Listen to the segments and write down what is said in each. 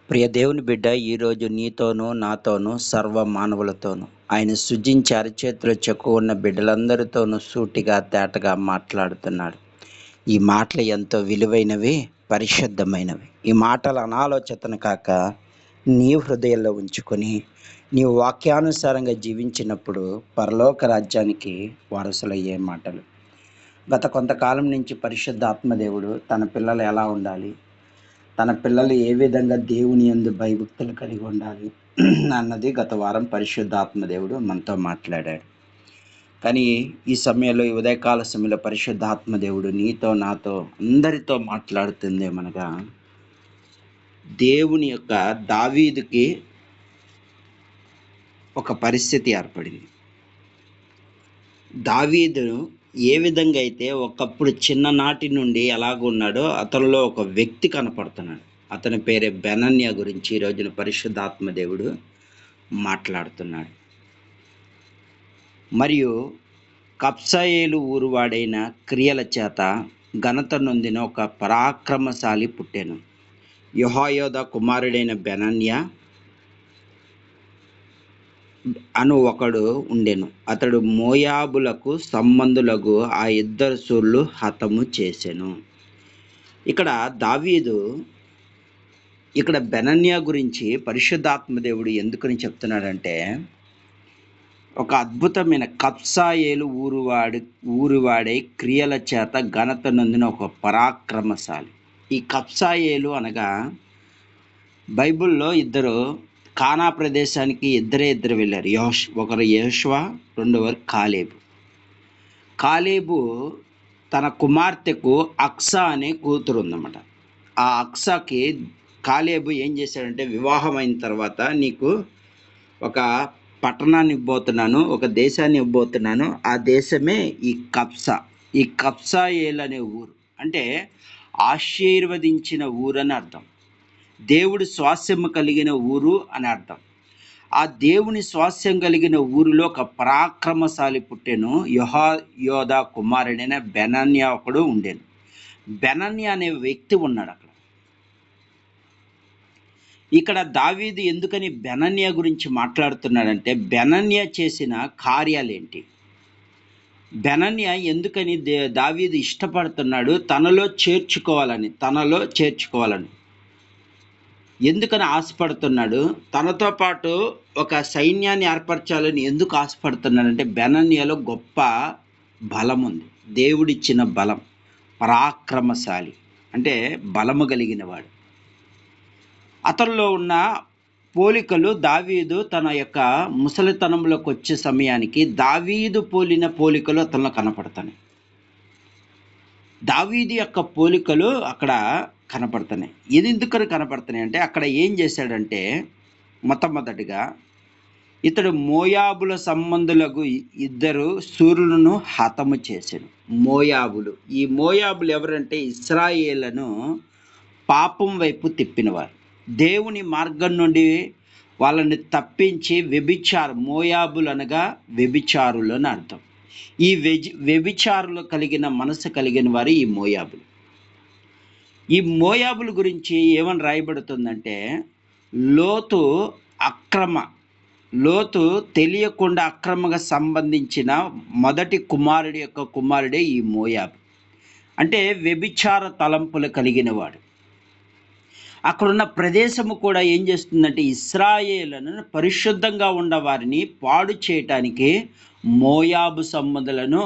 ప్రియ దేవుని బిడ్డ ఈరోజు నీతోనూ, నాతోనూ, సర్వ మానవులతోనూ ఆయన సృజించి అరచేతిలో చెక్కువ ఉన్న బిడ్డలందరితోనూ సూటిగా, తేటగా మాట్లాడుతున్నాడు. ఈ మాటలు ఎంతో విలువైనవి, పరిశుద్ధమైనవి. ఈ మాటలు అనాలోచితన కాక నీ హృదయంలో ఉంచుకొని, నీవు వాక్యానుసారంగా జీవించినప్పుడు పరలోక రాజ్యానికి వారసులయ్యే మాటలు. గత కొంతకాలం నుంచి పరిశుద్ధాత్మ దేవుడు తన పిల్లలు ఎలా ఉండాలి, తన పిల్లలు ఏ విధంగా దేవుని యందు భయభక్తులు కలిగి ఉండాలి అన్నది గత వారం పరిశుద్ధాత్మ దేవుడు మనతో మాట్లాడాడు. కానీ ఈ సమయంలో, ఈ ఉదయకాల సమయంలో పరిశుద్ధాత్మ దేవుడు నీతో, నాతో, అందరితో మాట్లాడుతుందేమనగా, దేవుని యొక్క దావీదుకి ఒక పరిస్థితి ఏర్పడింది. దావీదు ఏ విధంగా అయితే ఒకప్పుడు చిన్ననాటి నుండి ఎలాగున్నాడో అతనిలో ఒక వ్యక్తి కనపడుతున్నాడు. అతని పేరే బెనన్యా గురించి ఈ రోజున పరిశుద్ధాత్మ దేవుడు మాట్లాడుతున్నాడు. మరియు కబ్సయేలు ఊరువాడైన క్రియల చేత ఘనత నొందిన ఒక పరాక్రమశాలి పుట్టెను. యెహోయాదా కుమారుడైన బెనన్యా అను ఒకడు ఉండెను. అతడు మోయాబులకు సంబంధులకు ఆ ఇద్దరు సూర్లు హతము చేసెను. ఇక్కడ దావీదు బెనన్యా గురించి పరిశుద్ధాత్మ దేవుడు ఎందుకని చెప్తున్నాడంటే, ఒక అద్భుతమైన కబ్సయేలు ఊరివాడై క్రియల చేత ఘనత నొందిన ఒక పరాక్రమశాలి. ఈ కబ్సయేలు అనగా బైబిల్లో ఇద్దరు కానా ప్రదేశానికి ఇద్దరు వెళ్ళారు. ఒకరు యెహోషువ, రెండవరు కాలేబు. కాలేబు తన కుమార్తెకు అక్సా అనే కూతురు ఉందన్నమాట. ఆ అక్సాకి కాలేబు ఏం చేశాడంటే, వివాహం అయిన తర్వాత నీకు ఒక పట్టణాన్ని ఇవ్వబోతున్నాను, ఒక దేశాన్ని ఇవ్వబోతున్నాను, ఆ దేశమే ఈ కబ్సా. ఈ కబ్సయేలు అనే ఊరు అంటే ఆశీర్వదించిన ఊరు అని అర్థం. దేవుడి స్వాస్యము కలిగిన ఊరు అని అర్థం. ఆ దేవుని స్వాస్యం కలిగిన ఊరిలో ఒక పరాక్రమశాలి పుట్టెను. యెహోయాదా కుమారుడైన బెనన్యా ఒకడు ఉండెను. బెనన్యా అనే వ్యక్తి ఉన్నాడు అక్కడ. ఇక్కడ దావీదు ఎందుకని బెనన్యా గురించి మాట్లాడుతున్నాడంటే, బెనన్యా చేసిన కార్యాలేంటి, బెనన్యా ఎందుకని దావీదు ఇష్టపడుతున్నాడు, తనలో చేర్చుకోవాలని ఎందుకని ఆశపడుతున్నాడు, తనతో పాటు ఒక సైన్యాన్ని ఏర్పరచాలని ఎందుకు ఆశపడుతున్నాడంటే, బెనన్యాలో గొప్ప బలం ఉంది. దేవుడిచ్చిన బలం. పరాక్రమశాలి అంటే బలము కలిగిన వాడు. అతనిలో ఉన్న పోలికలు దావీదు తన యొక్క ముసలితనంలోకి వచ్చే సమయానికి దావీదు పోలిన పోలికలు అతనిలో కనపడతాయి. దావీదు యొక్క పోలికలు అక్కడ కనపడుతున్నాయి. ఇది ఎందుకని కనపడుతున్నాయి అంటే, అక్కడ ఏం చేశాడంటే, మొట్టమొదటిగా ఇతడు మోయాబుల సంబంధులకు ఇద్దరు శూరులను హతము చేశాడు. మోయాబులు, ఈ మోయాబులు ఎవరంటే ఇశ్రాయేలును పాపం వైపు తిప్పినవారు. దేవుని మార్గం నుండి వాళ్ళని తప్పించి మోయాబులు అనగా వ్యభిచారులు అని అర్థం. ఈ వ్యభిచారులు కలిగిన మనసు కలిగిన వారు ఈ మోయాబులు. ఈ మోయాబుల గురించి ఏమని రాయబడుతుందంటే, లోతు తెలియకుండా అక్రమంగా సంబంధించిన మొదటి కుమారుడి యొక్క కుమారుడే ఈ మోయాబు. అంటే వ్యభిచార తలంపులు కలిగిన వాడు. అక్కడున్న ప్రదేశము కూడా ఏం చేస్తుందంటే, ఇశ్రాయేలును పరిశుద్ధంగా ఉన్న వారిని పాడు చేయటానికి మోయాబు సంబంధులను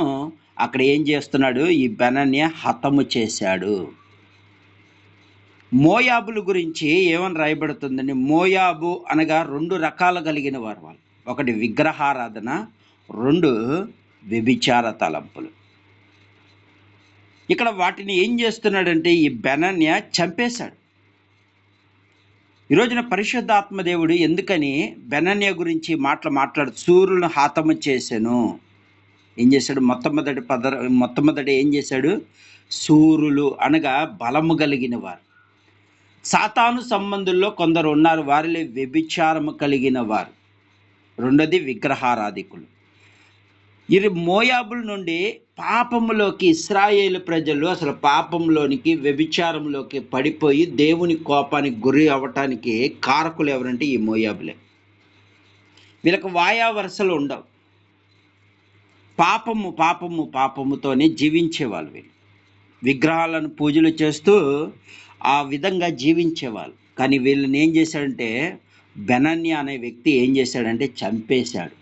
అక్కడ ఏం చేస్తున్నాడు, ఈ బెనన్యా హతము చేశాడు. మోయాబుల గురించి ఏమని రాయబడుతుందండి, మోయాబు అనగా రెండు రకాలు కలిగిన వారు వాళ్ళు. ఒకటి విగ్రహారాధన, రెండు వ్యభిచార తలంపులు. ఇక్కడ వాటిని ఏం చేస్తున్నాడంటే ఈ బెనన్యా చంపేశాడు. ఈరోజున పరిశుద్ధాత్మ దేవుడు ఎందుకని బెనన్యా గురించి మాట్లాడు సూర్యులను హతము చేశాను. ఏం చేశాడు, మొట్టమొదటి ఏం చేశాడు, సూరులు అనగా బలము కలిగిన వారు. సాతాను సంబంధుల్లో కొందరు ఉన్నారు, వారిలో వ్యభిచారము కలిగిన వారు. రెండోది విగ్రహారాధికులు. ఇది మోయాబుల నుండి పాపములోకి ఇశ్రాయేలు ప్రజలు అసలు పాపంలోనికి వ్యభిచారంలోకి పడిపోయి దేవుని కోపానికి గురి అవ్వటానికి కారకులు ఎవరంటే ఈ మోయాబులే. వీళ్ళకి వాయా వరుసలు ఉండవు. పాపము పాపము పాపముతోనే జీవించేవాళ్ళు. వీళ్ళు విగ్రహాలను పూజలు చేస్తూ ఆ విధంగా జీవించేవాళ్ళు. కానీ వీళ్ళని ఏం చేశాడంటే బెనన్యా అనే వ్యక్తి ఏం చేశాడంటే చంపేశాడు.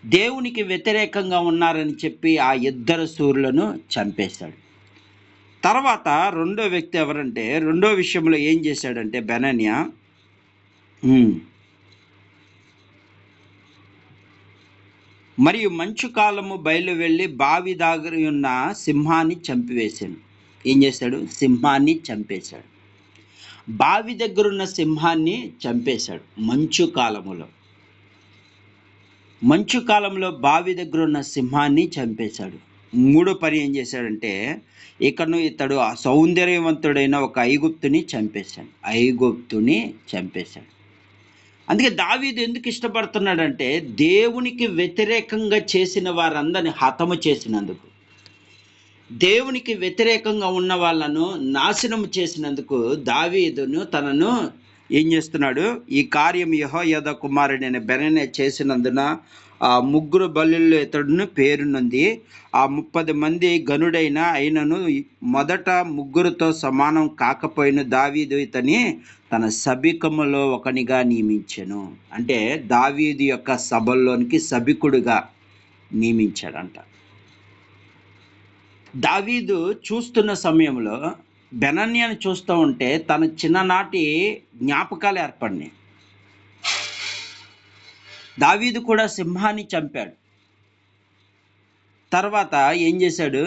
దేవునికి వ్యతిరేకంగా ఉన్నారని చెప్పి ఆ ఇద్దరు శూరులను చంపేశాడు. తర్వాత రెండో వ్యక్తి ఎవరంటే రెండో విషయంలో ఏం చేశాడంటే బెనన్యా మరియు మంచు కాలము బయలు వెళ్ళి బావి దగ్గర ఉన్న సింహాన్ని చంపివేశాడు. ఏం చేశాడు? సింహాన్ని చంపేశాడు. బావి దగ్గరున్న సింహాన్ని చంపేశాడు మంచు కాలంలో బావి దగ్గర ఉన్న సింహాన్ని చంపేశాడు. మూడో పని ఏం చేశాడంటే ఇతడు ఆ సౌందర్యవంతుడైన ఒక ఐగుప్తుని చంపేశాడు. అందుకే దావీదు ఎందుకు ఇష్టపడుతున్నాడంటే దేవునికి వ్యతిరేకంగా చేసిన వారందరిని హతము చేసినందుకు, దేవునికి వ్యతిరేకంగా ఉన్న వాళ్ళను నాశనం చేసినందుకు దావీదును తనను ఏం చేస్తున్నాడు? ఈ కార్యం యెహోయాదా కుమారుడైన బెనన్యా చేసినందున ఆ ముగ్గురు బలుల్లో ఇతడును పేరునుంది. ఆ 30 మంది గనుడైన అయినను మొదట ముగ్గురుతో సమానం కాకపోయిన దావీదు ఇతని తన సభికములో ఒకనిగా నియమించెను. అంటే దావీదు యొక్క సభల్లోనికి సభికుడుగా నియమించాడంట. దావీదు చూస్తున్న సమయంలో బెనన్యాను చూస్తూ ఉంటే తన చిన్ననాటి జ్ఞాపకాలు ఏర్పడినాయి. దావీదు కూడా సింహాన్ని చంపాడు. తర్వాత ఏం చేశాడు?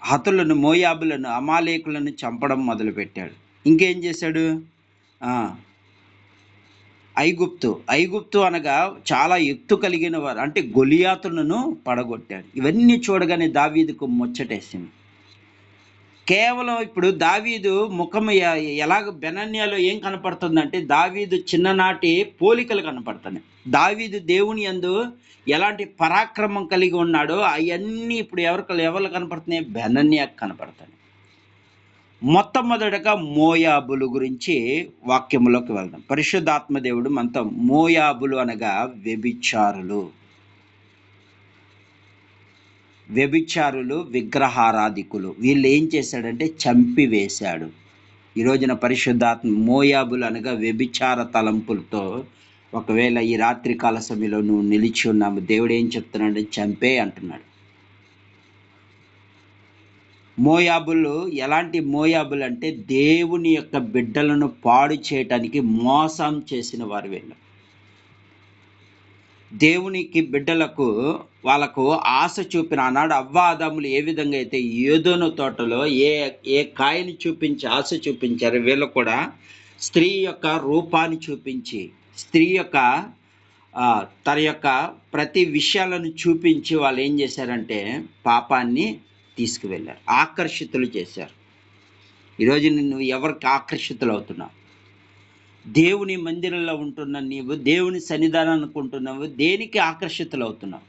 హతులను, మోయాబులను, అమాలేకులను చంపడం మొదలుపెట్టాడు. ఇంకేం చేశాడు? ఐగుప్తు అనగా చాలా ఎత్తు కలిగిన వారు, అంటే గొలియాతులను పడగొట్టాడు. ఇవన్నీ చూడగానే దావీదుకు ముచ్చటేసింది. కేవలం ఇప్పుడు దావీదు ముఖం ఎలాగ బెనన్యాలో ఏం కనపడుతుందంటే దావీదు చిన్ననాటి పోలికలు కనపడుతున్నాయి. దావీదు దేవుని యందు ఎలాంటి పరాక్రమం కలిగి ఉన్నాడో అవన్నీ ఇప్పుడు ఎవరు కనపడుతున్నాయి? బెనన్యాకు కనపడుతున్నాయి. మొట్టమొదటగా మోయాబులు గురించి వాక్యములోకి వెళ్దాం. పరిశుద్ధాత్మ దేవుడు మనతో మోయాబులు అనగా వ్యభిచారులు, విగ్రహారాధికులు. వీళ్ళు ఏం చేశాడంటే చంపివేశాడు. ఈ రోజున పరిశుద్ధాత్మ మోయాబులు అనగా వ్యభిచార తలంపులతో ఒకవేళ ఈ రాత్రికాల సమయంలో నువ్వు నిలిచి ఉన్నాము, దేవుడు ఏం చెప్తున్నాడు? చంపే అంటున్నాడు. మోయాబులు ఎలాంటి మోయాబులు అంటే దేవుని యొక్క బిడ్డలను పాడు చేయటానికి మోసం చేసిన వారు వీళ్ళు. దేవునికి బిడ్డలకు వాళ్ళకు ఆశ చూపిన ఆనాడు అవ్వాదములు ఏ విధంగా అయితే ఏదోను తోటలో ఏ కాయని చూపించి ఆశ చూపించారు, వీళ్ళు కూడా స్త్రీ యొక్క రూపాన్ని చూపించి, స్త్రీ యొక్క తన యొక్క ప్రతి విషయాలను చూపించి వాళ్ళు ఏం చేశారంటే పాపాన్ని తీసుకువెళ్ళారు, ఆకర్షితులు చేశారు. ఈరోజు నువ్వు ఎవరికి ఆకర్షితులు అవుతున్నావు? దేవుని మందిరంలో ఉంటున్న నీవు దేవుని సన్నిధానం అనుకుంటున్నావు, దేనికి ఆకర్షితులు అవుతున్నావు?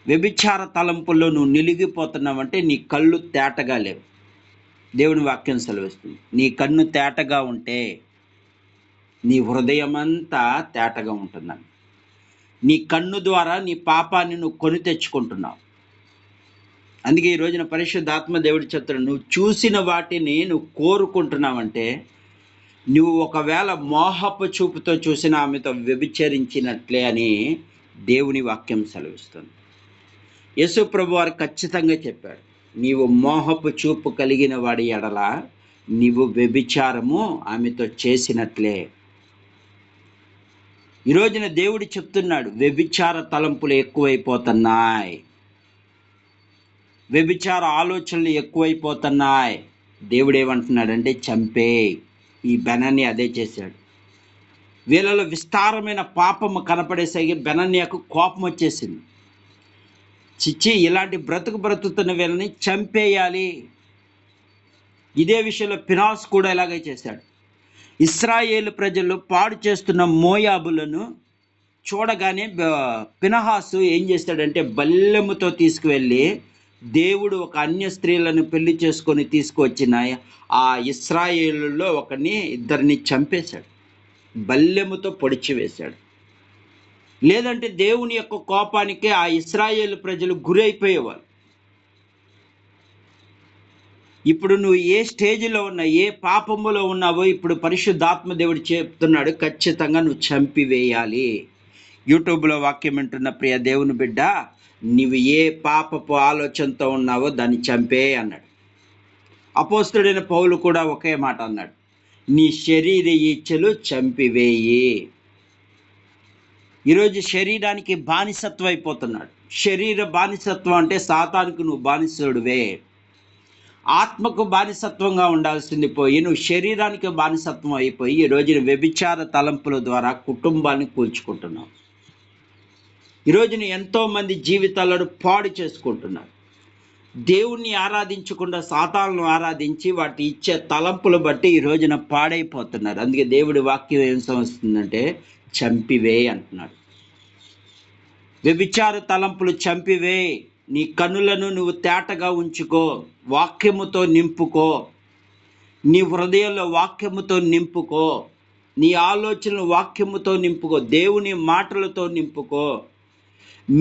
వ్యభిచార తలంపుల్లో నువ్వు నిలిగిపోతున్నావు అంటే నీ కళ్ళు తేటగా లేవు. దేవుని వాక్యం సెలవిస్తుంది, నీ కన్ను తేటగా ఉంటే నీ హృదయం అంతా తేటగా ఉంటుందని. నీ కన్ను ద్వారా నీ పాపాన్ని నువ్వు కొని తెచ్చుకుంటున్నావు. అందుకే ఈ రోజున పరిశుద్ధాత్మ దేవుడి చెప్తాడు, నువ్వు చూసిన వాటిని నువ్వు కోరుకుంటున్నావంటే నువ్వు ఒకవేళ మోహపు చూపుతో చూసిన ఆమెతో వ్యభిచరించినట్లే అని దేవుని వాక్యం సెలవిస్తుంది. యేసు ప్రభు వారు ఖచ్చితంగా చెప్పాడు, నీవు మోహపు చూపు కలిగిన వాడి ఎడల నీవు వ్యభిచారము ఆమెతో చేసినట్లే. ఈ రోజున దేవుడు చెప్తున్నాడు, వ్యభిచార తలంపులు ఎక్కువైపోతున్నాయి, వ్యభిచార ఆలోచనలు ఎక్కువైపోతున్నాయి. దేవుడు ఏమంటున్నాడంటే చంపే. ఈ బెనన్యా అదే చేశాడు. వీళ్ళలో విస్తారమైన పాపము కనపడేసరికి బెనన్యాకు కోపం వచ్చేసింది. చిచ్చి, ఇలాంటి బ్రతుకుతున్న వీళ్ళని చంపేయాలి. ఇదే విషయంలో ఫినాస్ కూడా ఇలాగే చేశాడు. ఇశ్రాయేలు ప్రజలు పాడు చేస్తున్న మోయాబులను చూడగానే పినహాసు ఏం చేస్తాడంటే బల్లెముతో తీసుకువెళ్ళి దేవుడు ఒక అన్య స్త్రీలను పెళ్లి చేసుకొని తీసుకువచ్చిన ఆ ఇశ్రాయేలులో ఇద్దరిని చంపేశాడు, బల్లెముతో పొడిచి వేశాడు. లేదంటే దేవుని యొక్క కోపానికి ఆ ఇశ్రాయేలు ప్రజలు గురైపోయేవారు. ఇప్పుడు నువ్వు ఏ స్టేజ్లో ఉన్నా, ఏ పాపములో ఉన్నావో ఇప్పుడు పరిశుద్ధాత్మ దేవుడు చెప్తున్నాడు, ఖచ్చితంగా నువ్వు చంపివేయాలి. యూట్యూబ్లో వాక్యం వింటున్న ప్రియ దేవుని బిడ్డ, నువ్వు ఏ పాపపు ఆలోచనతో ఉన్నావో దాన్ని చంపే అన్నాడు. అపోస్తుడైన పౌలు కూడా ఒకే మాట అన్నాడు, నీ శరీర ఇచ్చలు చంపివేయి. ఈరోజు శరీరానికి బానిసత్వం అయిపోతున్నాడు. శరీర బానిసత్వం అంటే సాతానుకు నువ్వు బానిసుడివే. ఆత్మకు బానిసత్వంగా ఉండాల్సింది పోయి నువ్వు శరీరానికి బానిసత్వం అయిపోయి ఈ రోజున వ్యభిచార తలంపుల ద్వారా కుటుంబాన్ని కూల్చుకుంటున్నావు. ఈరోజున ఎంతోమంది జీవితాలను పాడు చేసుకుంటున్నారు. దేవుణ్ణి ఆరాధించకుండా సాతానులను ఆరాధించి వాటి ఇచ్చే తలంపులు బట్టి ఈ రోజున పాడైపోతున్నారు. అందుకే దేవుడి వాక్యం ఏం సంవస్తుందంటే చంపివే అంటున్నాడు. వ్యభిచార తలంపులు చంపివే. నీ కన్నులను నువ్వు తేటగా ఉంచుకో, వాక్యముతో నింపుకో, నీ హృదయంలో వాక్యముతో నింపుకో, నీ ఆలోచనలు వాక్యముతో నింపుకో, దేవుని మాటలతో నింపుకో,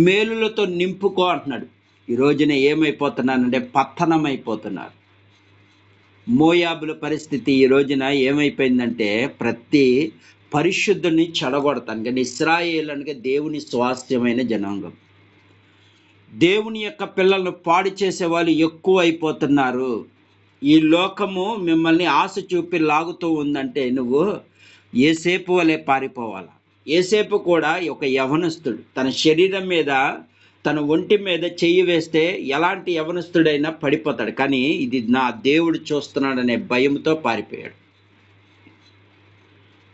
మేలులతో నింపుకో అంటున్నాడు. ఈ రోజున ఏమైపోతున్నానంటే పతనం అయిపోతున్నారు. మోయాబుల పరిస్థితి ఈ రోజున ఏమైపోయిందంటే ప్రతి పరిశుద్ధుని చెడగొడతాను. కానీ ఇశ్రాయేలు అనగా దేవుని స్వాస్థ్యమైన జనాంగం. దేవుని యొక్క పిల్లలను పాడు చేసే వాళ్ళు ఎక్కువ అయిపోతున్నారు. ఈ లోకము మిమ్మల్ని ఆశ చూపి లాగుతూ ఉందంటే నువ్వు ఏసేపు వలె పారిపోవాలా. ఏసేపు కూడా ఒక యవనస్తుడు, తన శరీరం మీద తన ఒంటి మీద చెయ్యి వేస్తే ఎలాంటి యవనస్తుడైనా పడిపోతాడు. కానీ ఇది నా దేవుడు చూస్తున్నాడనే భయంతో పారిపోయాడు.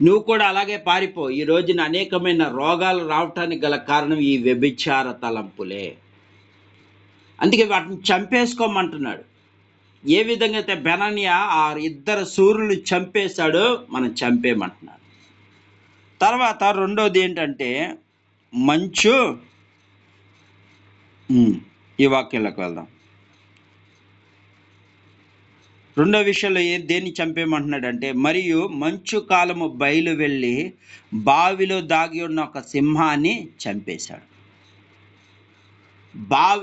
నువ్వు కూడా అలాగే పారిపో. ఈ రోజున అనేకమైన రోగాలు రావటానికి గల కారణం ఈ వ్యభిచార తలంపులే. అందుకే వాటిని చంపేసుకోమంటున్నాడు. ఏ విధంగా అయితే బెనన్యా ఆ ఇద్దరు సూర్యులు చంపేశాడో మనం చంపేయమంటున్నాడు. తర్వాత రెండోది ఏంటంటే మంచు. ఈ వాక్యంలోకి వెళ్దాం. రెండో విషయంలో దేన్ని చంపేయమంటున్నాడంటే, మరియు మంచు కాలము బయలు వెళ్ళి బావిలో దాగి ఉన్న ఒక సింహాన్ని చంపేశాడు.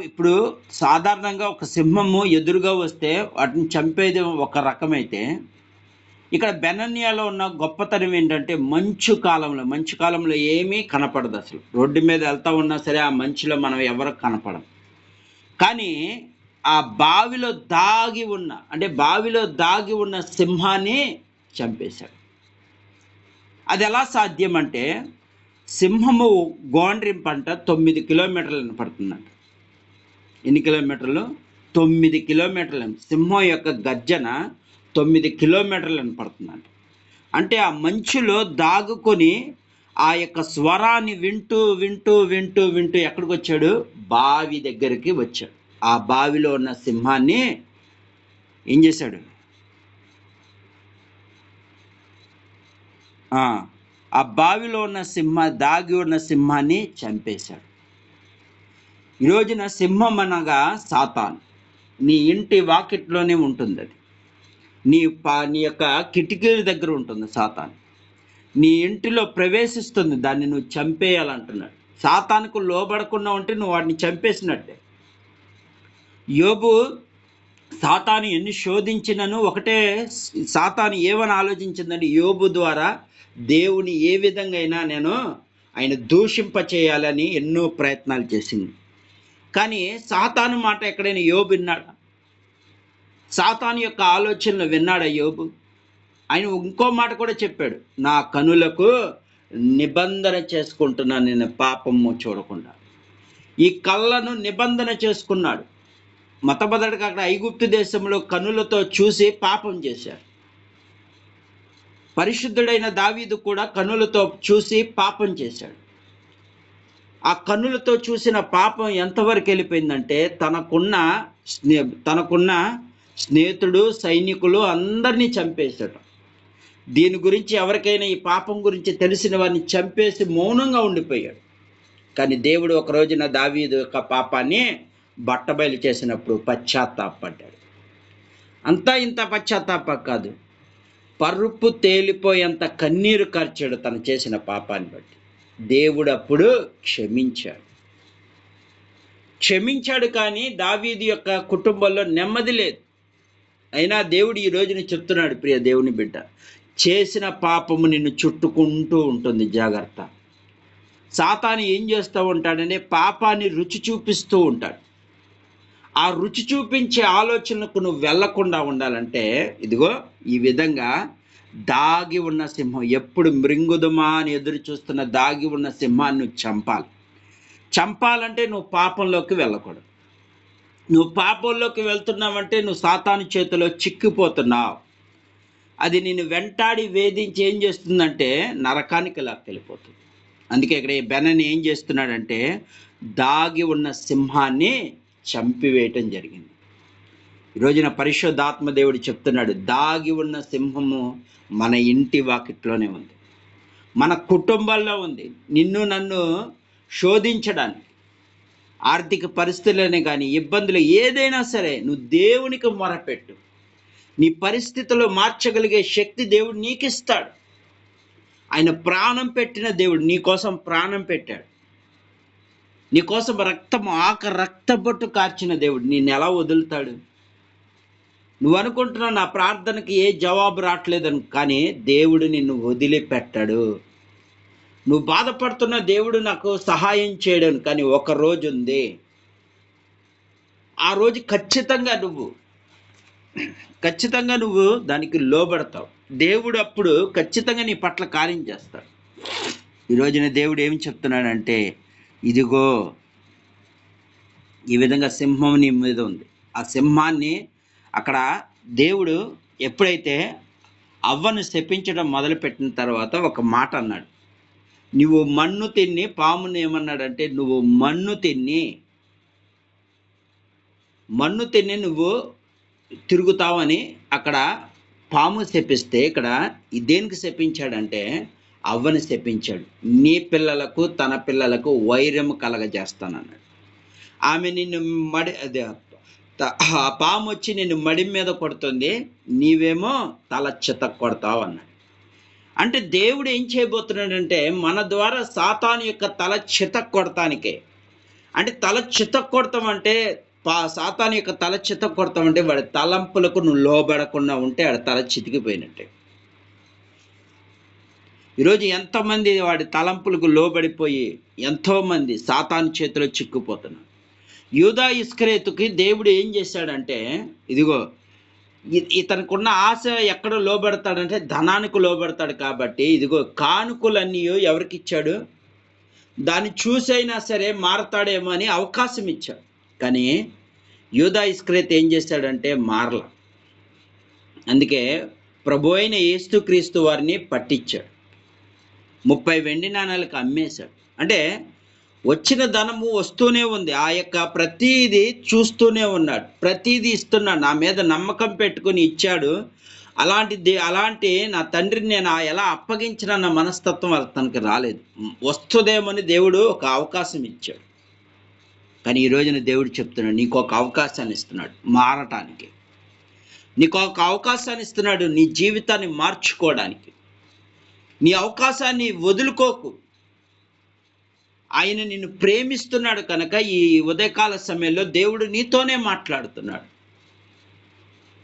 ఇప్పుడు సాధారణంగా ఒక సింహము ఎదురుగా వస్తే వాటిని చంపేది ఒక రకమైతే, ఇక్కడ బెనన్యాలో ఉన్న గొప్పతనం ఏంటంటే మంచు కాలంలో ఏమీ కనపడదు. అసలు రోడ్డు మీద వెళ్తా ఉన్నా సరే ఆ మంచులో మనం ఎవరు కనపడం. కానీ ఆ బావిలో దాగి ఉన్న సింహాన్ని చంపేశాడు. అది ఎలా సాధ్యం అంటే, సింహము గోండ్రింపంట 9 కిలోమీటర్లను పడుతుందంట. ఎన్ని కిలోమీటర్లు? 9 కిలోమీటర్లు. సింహం యొక్క గర్జన 9 కిలోమీటర్లను పడుతుందంట. అంటే ఆ మంచులో దాగుకొని ఆ యొక్క స్వరాన్ని వింటూ ఎక్కడికి వచ్చాడు? బావి దగ్గరికి వచ్చాడు. ఆ బావిలో ఉన్న సింహాన్ని ఏం చేశాడు? ఆ బావిలో ఉన్న దాగి ఉన్న సింహాన్ని చంపేశాడు. ఈ రోజున సింహం అనగా సాతాను. నీ ఇంటి వాకిట్లోనే ఉంటుంది. అది నీ యొక్క కిటికీల దగ్గర ఉంటుంది సాతాను. నీ ఇంటిలో ప్రవేశిస్తుంది. దాన్ని నువ్వు చంపేయాలంటున్నాడు. సాతానుకు లోబడకుండా ఉంటే నువ్వు వాడిని చంపేసినట్టే. యోబు సాతాను ఎన్ని శోధించినను ఒకటే, సాతాను ఏమని ఆలోచించిందండి? యోబు ద్వారా దేవుని ఏ విధంగా అయినా ఆయన దూషింప చేయాలని ఎన్నో ప్రయత్నాలు చేసింది. కానీ సాతాను మాట ఎక్కడైనా యోబు విన్నాడా? సాతాను యొక్క ఆలోచనలు విన్నాడా యోబు? ఆయన ఇంకో మాట కూడా చెప్పాడు, నా కనులకు నిబంధన చేసుకుంటున్నాను నేను పాపము చూడకుండా. ఈ కళ్ళను నిబంధన చేసుకున్నాడు. మొట్టమొదటిగా అక్కడ ఐగుప్తు దేశంలో కనులతో చూసి పాపం చేశారు. పరిశుద్ధుడైన దావీదు కూడా కనులతో చూసి పాపం చేశాడు. ఆ కన్నులతో చూసిన పాపం ఎంతవరకు వెళ్ళిపోయిందంటే తనకున్న స్నేహితుడు, సైనికులు అందరినీ చంపేశాడు. దీని గురించి ఎవరికైనా ఈ పాపం గురించి తెలిసిన వారిని చంపేసి మౌనంగా ఉండిపోయాడు. కానీ దేవుడు ఒక రోజున దావీదు యొక్క పాపాన్ని బట్టబయలు చేసినప్పుడు పశ్చాత్తాపడ్డాడు. అంతా ఇంత పశ్చాత్తాప కాదు, పరుపు తేలిపోయేంత కన్నీరు కార్చాడు తను చేసిన పాపాన్ని బట్టి. దేవుడు అప్పుడు క్షమించాడు. కానీ దావీదు యొక్క కుటుంబంలో నెమ్మది లేదు. అయినా దేవుడు ఈ రోజున చెప్తున్నాడు, ప్రియ దేవుని బిడ్డ, చేసిన పాపము నిన్ను చుట్టుకుంటూ ఉంటుంది, జాగ్రత్త. సాతాను ఏం చేస్తూ ఉంటాడంటే పాపాన్ని రుచి చూపిస్తూ ఉంటాడు. ఆ రుచి చూపించే ఆలోచనకు నువ్వు వెళ్లకుండా ఉండాలంటే ఇదిగో ఈ విధంగా దాగి ఉన్న సింహం, ఎప్పుడు మృంగుదమా అని ఎదురు చూస్తున్న దాగి ఉన్న సింహాన్ని నువ్వు చంపాలంటే నువ్వు పాపంలోకి వెళ్ళకూడదు. నువ్వు పాపంలోకి వెళ్తున్నావంటే నువ్వు సాతాను చేతిలో చిక్కిపోతున్నావు. అది నిన్ను వెంటాడి వేధించి ఏం చేస్తుందంటే నరకానికి లాక్కెళ్ళిపోతుంది. అందుకే ఇక్కడ ఈ బెనని ఏం చేస్తున్నాడంటే దాగి ఉన్న సింహాన్ని చంపివేయటం జరిగింది. ఈరోజున పరిశుద్ధాత్మ దేవుడు చెప్తున్నాడు, దాగి ఉన్న సింహము మన ఇంటి వాకిట్లోనే ఉంది, మన కుటుంబాల్లో ఉంది. నిన్ను నన్ను శోధించడానికి, ఆర్థిక పరిస్థితులనే కానీ ఇబ్బందులు ఏదైనా సరే నువ్వు దేవునికి మొరపెట్టు. నీ పరిస్థితులు మార్చగలిగే శక్తి దేవుడు నీకు ఇస్తాడు. ఆయన ప్రాణం పెట్టిన దేవుడు, నీ కోసం ప్రాణం పెట్టాడు. నీ కోసం రక్తబొట్టు కార్చిన దేవుడు నిన్ను ఎలా వదులుతాడు? నువ్వు అనుకుంటున్నావు నా ప్రార్థనకి ఏ జవాబు రావట్లేదని, కానీ దేవుడు నిన్ను వదిలిపెట్టాడు. నువ్వు బాధపడుతున్న దేవుడు నాకు సహాయం చేయడం, కానీ ఒక రోజు ఉంది, ఆ రోజు ఖచ్చితంగా నువ్వు దానికి లోబడతావు. దేవుడు అప్పుడు ఖచ్చితంగా నీ పట్ల కార్యం చేస్తాడు. ఈ రోజున దేవుడు ఏమి చెప్తున్నాడంటే ఇదిగో ఈ విధంగా సింహం నీ మీద ఉంది. ఆ సింహాన్ని అక్కడ దేవుడు ఎప్పుడైతే అవ్వను శపించడం మొదలుపెట్టిన తర్వాత ఒక మాట అన్నాడు, నువ్వు మన్ను తిని, పాముని ఏమన్నాడంటే నువ్వు మన్ను తిని నువ్వు తిరుగుతావని అక్కడ పాము శపిస్తే, ఇక్కడ దేనికి శపించాడంటే అవ్వని శపించాడు. నీ పిల్లలకు తన పిల్లలకు వైరము కలగజేస్తానన్నాడు. ఆమె నిన్ను ఆ పాము వచ్చి నిన్ను మడి మీద కొడుతుంది, నీవేమో తల చిత కొడతావు అన్నాడు. అంటే దేవుడు ఏం చేయబోతున్నాడంటే మన ద్వారా సాతాను యొక్క తల చిత కొడతానికే. అంటే తల చిత కొడతాం అంటే సాతాను యొక్క తల చిత కొడతామంటే వాడి తలంపులకు నువ్వు లోబడకుండా ఉంటే వాడి తల చితికిపోయినట్టే. ఈరోజు ఎంతోమంది వాడి తలంపులకు లోబడిపోయి ఎంతోమంది సాతాను చేతిలో చిక్కుపోతున్నారు. యూదా ఇస్కరేతుకి దేవుడు ఏం చేశాడంటే ఇదిగో ఇతనుకున్న ఆశ ఎక్కడ లోబడతాడంటే ధనానికి లోబడతాడు. కాబట్టి ఇదిగో కానుకలన్నీ ఎవరికి ఇచ్చాడు? దాన్ని చూసైనా సరే మారతాడేమో అని అవకాశం ఇచ్చాడు. కానీ యూదా ఇస్కరేతు ఏం చేశాడంటే మారల. అందుకే ప్రభు అయిన యేసుక్రీస్తు వారిని పట్టించాడు, 30 వెండి నాణాలకు అమ్మేశాడు. అంటే వచ్చిన ధనము వస్తూనే ఉంది, ఆ యొక్క ప్రతీది చూస్తూనే ఉన్నాడు, ప్రతీది ఇస్తున్నాడు, నా మీద నమ్మకం పెట్టుకుని ఇచ్చాడు. అలాంటి నా తండ్రిని నేను ఎలా అప్పగించిన మనస్తత్వం తనకి రాలేదు. వస్తుందేమని దేవుడు ఒక అవకాశం ఇచ్చాడు. కానీ ఈ రోజున దేవుడు చెప్తున్నాడు, నీకు ఒక అవకాశాన్ని ఇస్తున్నాడు మారటానికి, నీకు ఒక అవకాశాన్ని ఇస్తున్నాడు నీ జీవితాన్ని మార్చుకోవడానికి. నీ అవకాశాన్ని వదులుకోకు. ఆయన నిన్ను ప్రేమిస్తున్నాడు కనుక ఈ ఉదయకాల సమయంలో దేవుడు నీతోనే మాట్లాడుతున్నాడు.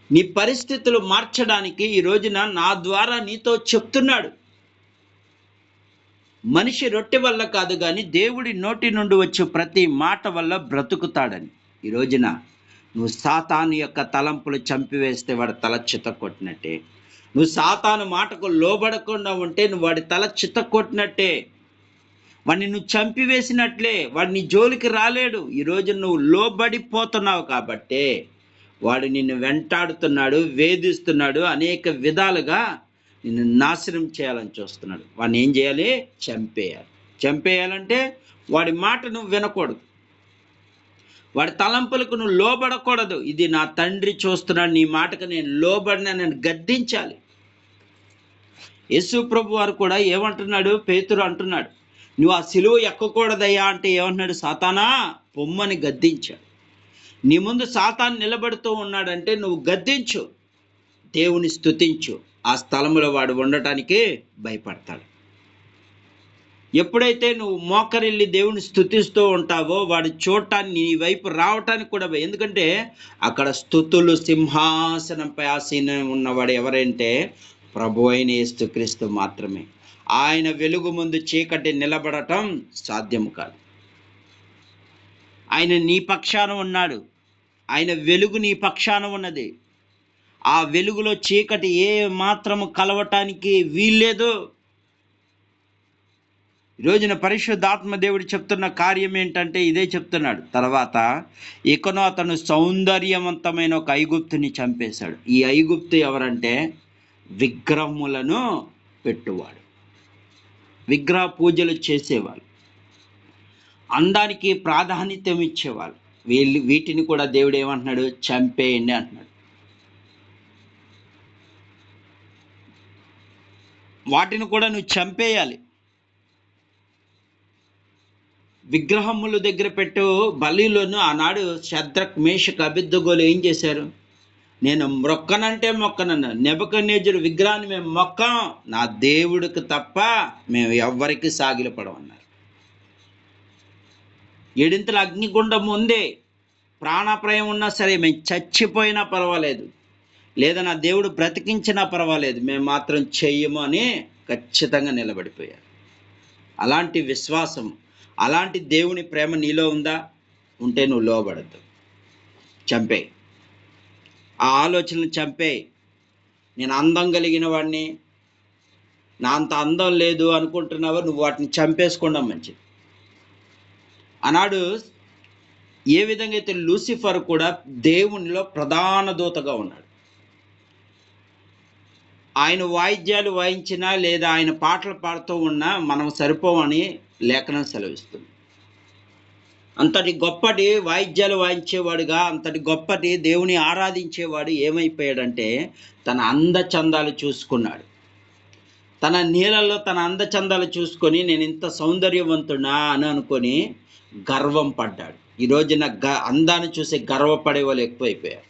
నీ పరిస్థితులు మార్చడానికి ఈ రోజున నా ద్వారా నీతో చెప్తున్నాడు. మనిషి రొట్టె వల్ల కాదు కానీ దేవుడి నోటి నుండి వచ్చే ప్రతి మాట వల్ల బ్రతుకుతాడని. ఈ రోజున నువ్వు సాతాను యొక్క తలంపులు చంపివేస్తే వాడి తల చిత కొట్టినట్టే. నువ్వు సాతాను మాటకు లోబడకుండా ఉంటే నువ్వు వాడి తల చిత కొట్టినట్టే, వాడిని నువ్వు చంపివేసినట్లే. వాడిని జోలికి రాలేడు. ఈరోజు నువ్వు లోబడిపోతున్నావు కాబట్టే వాడు నిన్ను వెంటాడుతున్నాడు, వేధిస్తున్నాడు, అనేక విధాలుగా నిన్ను నాశనం చేయాలని చూస్తున్నాడు. వాడిని ఏం చేయాలి? చంపేయాలంటే వాడి మాట నువ్వు వినకూడదు, వాడి తలంపులకు నువ్వు లోబడకూడదు. ఇది నా తండ్రి చూస్తున్నాడు, నీ మాటకు నేను లోబడినా, నేను గద్దించాలి. యేసు ప్రభు వారు కూడా ఏమంటున్నాడు, పేతురు అంటున్నాడు, నువ్వు ఆ సిలువ ఎక్కకూడదయ్యా అంటే ఏమంటున్నాడు, సాతానా పొమ్మని గద్దించాడు. నీ ముందు సాతాను నిలబడుతూ ఉన్నాడంటే నువ్వు గద్దించు, దేవుని స్తుతించు, ఆ స్థలంలో వాడు ఉండటానికి భయపడతాడు. ఎప్పుడైతే నువ్వు మోకరిల్లి దేవుని స్తుతిస్తూ ఉంటావో వాడు చూడటాన్ని నీ వైపు రావటానికి కూడా ఎందుకంటే అక్కడ స్తుతులు సింహాసనంపై ఆసీనం ఉన్నవాడు ఎవరంటే ప్రభు అయిన యేసుక్రీస్తు మాత్రమే. ఆయన వెలుగు ముందు చీకటి నిలబడటం సాధ్యము కాదు. ఆయన నీ పక్షాన ఉన్నాడు, ఆయన వెలుగు నీ పక్షాన ఉన్నది. ఆ వెలుగులో చీకటి ఏ మాత్రము కలవటానికి వీల్లేదు. ఈరోజున పరిశుద్ధాత్మ దేవుడు చెప్తున్న కార్యం ఏంటంటే ఇదే చెప్తున్నాడు. తర్వాత ఇకను అతను సౌందర్యవంతమైన ఒక ఐగుప్తుని చంపేశాడు. ఈ ఐగుప్తు ఎవరంటే విగ్రహములను పెట్టువాడు, విగ్రహ పూజలు చేసేవాళ్ళు, అందానికి ప్రాధాన్యత ఇచ్చేవాళ్ళు. వీటిని కూడా దేవుడు ఏమంటున్నాడు, చంపేయండి అంటున్నాడు. వాటిని కూడా నువ్వు చంపేయాలి. విగ్రహముల దగ్గర పెట్టు బలిలోను ఆనాడు శద్రక్ మేషక్ అబేద్నెగోలు ఏం చేశారు, నేను మొక్కనంటే మొక్కనన్నా, నెబుకద్నెజరు విగ్రహాన్ని మేము మొక్కం, నా దేవుడికి తప్ప మేము ఎవ్వరికి సాగిలపడమన్నారు. ఏడింతల అగ్నిగుండం ఉందే, ప్రాణాప్రాయం ఉన్నా సరే మేము చచ్చిపోయినా పర్వాలేదు, లేదా నా దేవుడు బ్రతికించినా పర్వాలేదు, మేము మాత్రం చెయ్యము అని ఖచ్చితంగా నిలబడిపోయారు. అలాంటి విశ్వాసం, అలాంటి దేవుని ప్రేమ నీలో ఉందా? ఉంటే నువ్వు లోబడద్దు, చంపే ఆ ఆలోచనలు చంపే. నేను అందం కలిగిన వాడిని, నా అంత అందం లేదు అనుకుంటున్నావో నువ్వు వాటిని చంపేసుకోవడం మంచిది. ఆనాడు ఏ విధంగా అయితే లూసిఫర్ కూడా దేవునిలో ప్రధాన దూతగా ఉన్నాడు. ఆయన వాయిద్యాలు వాయించినా లేదా ఆయన పాటలు పాడుతూ ఉన్నా మనం సరిపోవని లేఖనం సెలవిస్తుంది. అంతటి గొప్పటి వాయిద్యాలు వాయించేవాడుగా, అంతటి గొప్పటి దేవుని ఆరాధించేవాడు ఏమైపోయాడంటే తన అందచందాలు చూసుకున్నాడు. తన నీళ్ళల్లో తన అందచందాలు చూసుకొని నేను ఇంత సౌందర్యవంతుడా అని అనుకొని గర్వం పడ్డాడు. ఈ రోజున అందాన్ని చూసి గర్వపడే వాళ్ళు ఎక్కువైపోయారు.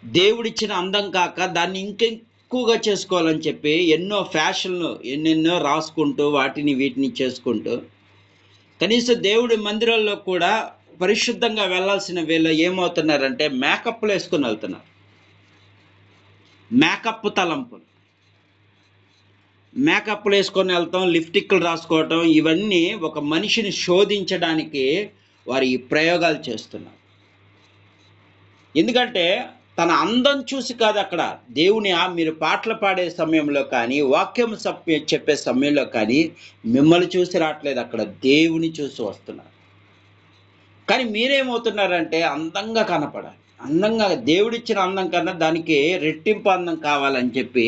దేవుడిచ్చిన అందం కాక దాన్ని ఇంకెక్కువగా చేసుకోవాలని చెప్పి ఎన్నో ఫ్యాషన్లు ఎన్నెన్నో రాసుకుంటూ వాటిని వీటిని చేసుకుంటూ, కనీసం దేవుడి మందిరాల్లో కూడా పరిశుద్ధంగా వెళ్ళాల్సిన వీళ్ళు ఏమవుతున్నారంటే మేకప్లు వేసుకొని వెళ్తున్నారు. మేకప్ తలంపులు, మేకప్లు వేసుకొని వెళ్తాం, లిప్స్టిక్లు రాసుకోవటం, ఇవన్నీ ఒక మనిషిని శోధించడానికి వారు ఈ ప్రయోగాలు చేస్తున్నారు. ఎందుకంటే తన అందం చూసి కాదు, అక్కడ దేవుని మీరు పాటలు పాడే సమయంలో కానీ వాక్యం చెప్పే సమయంలో కానీ మిమ్మల్ని చూసి రావట్లేదు, అక్కడ దేవుని చూసి వస్తున్నారు. కానీ మీరేమవుతున్నారంటే అందంగా కనపడాలి, అందంగా దేవుడిచ్చిన అందం కన్నా దానికి రెట్టింపు అందం కావాలని చెప్పి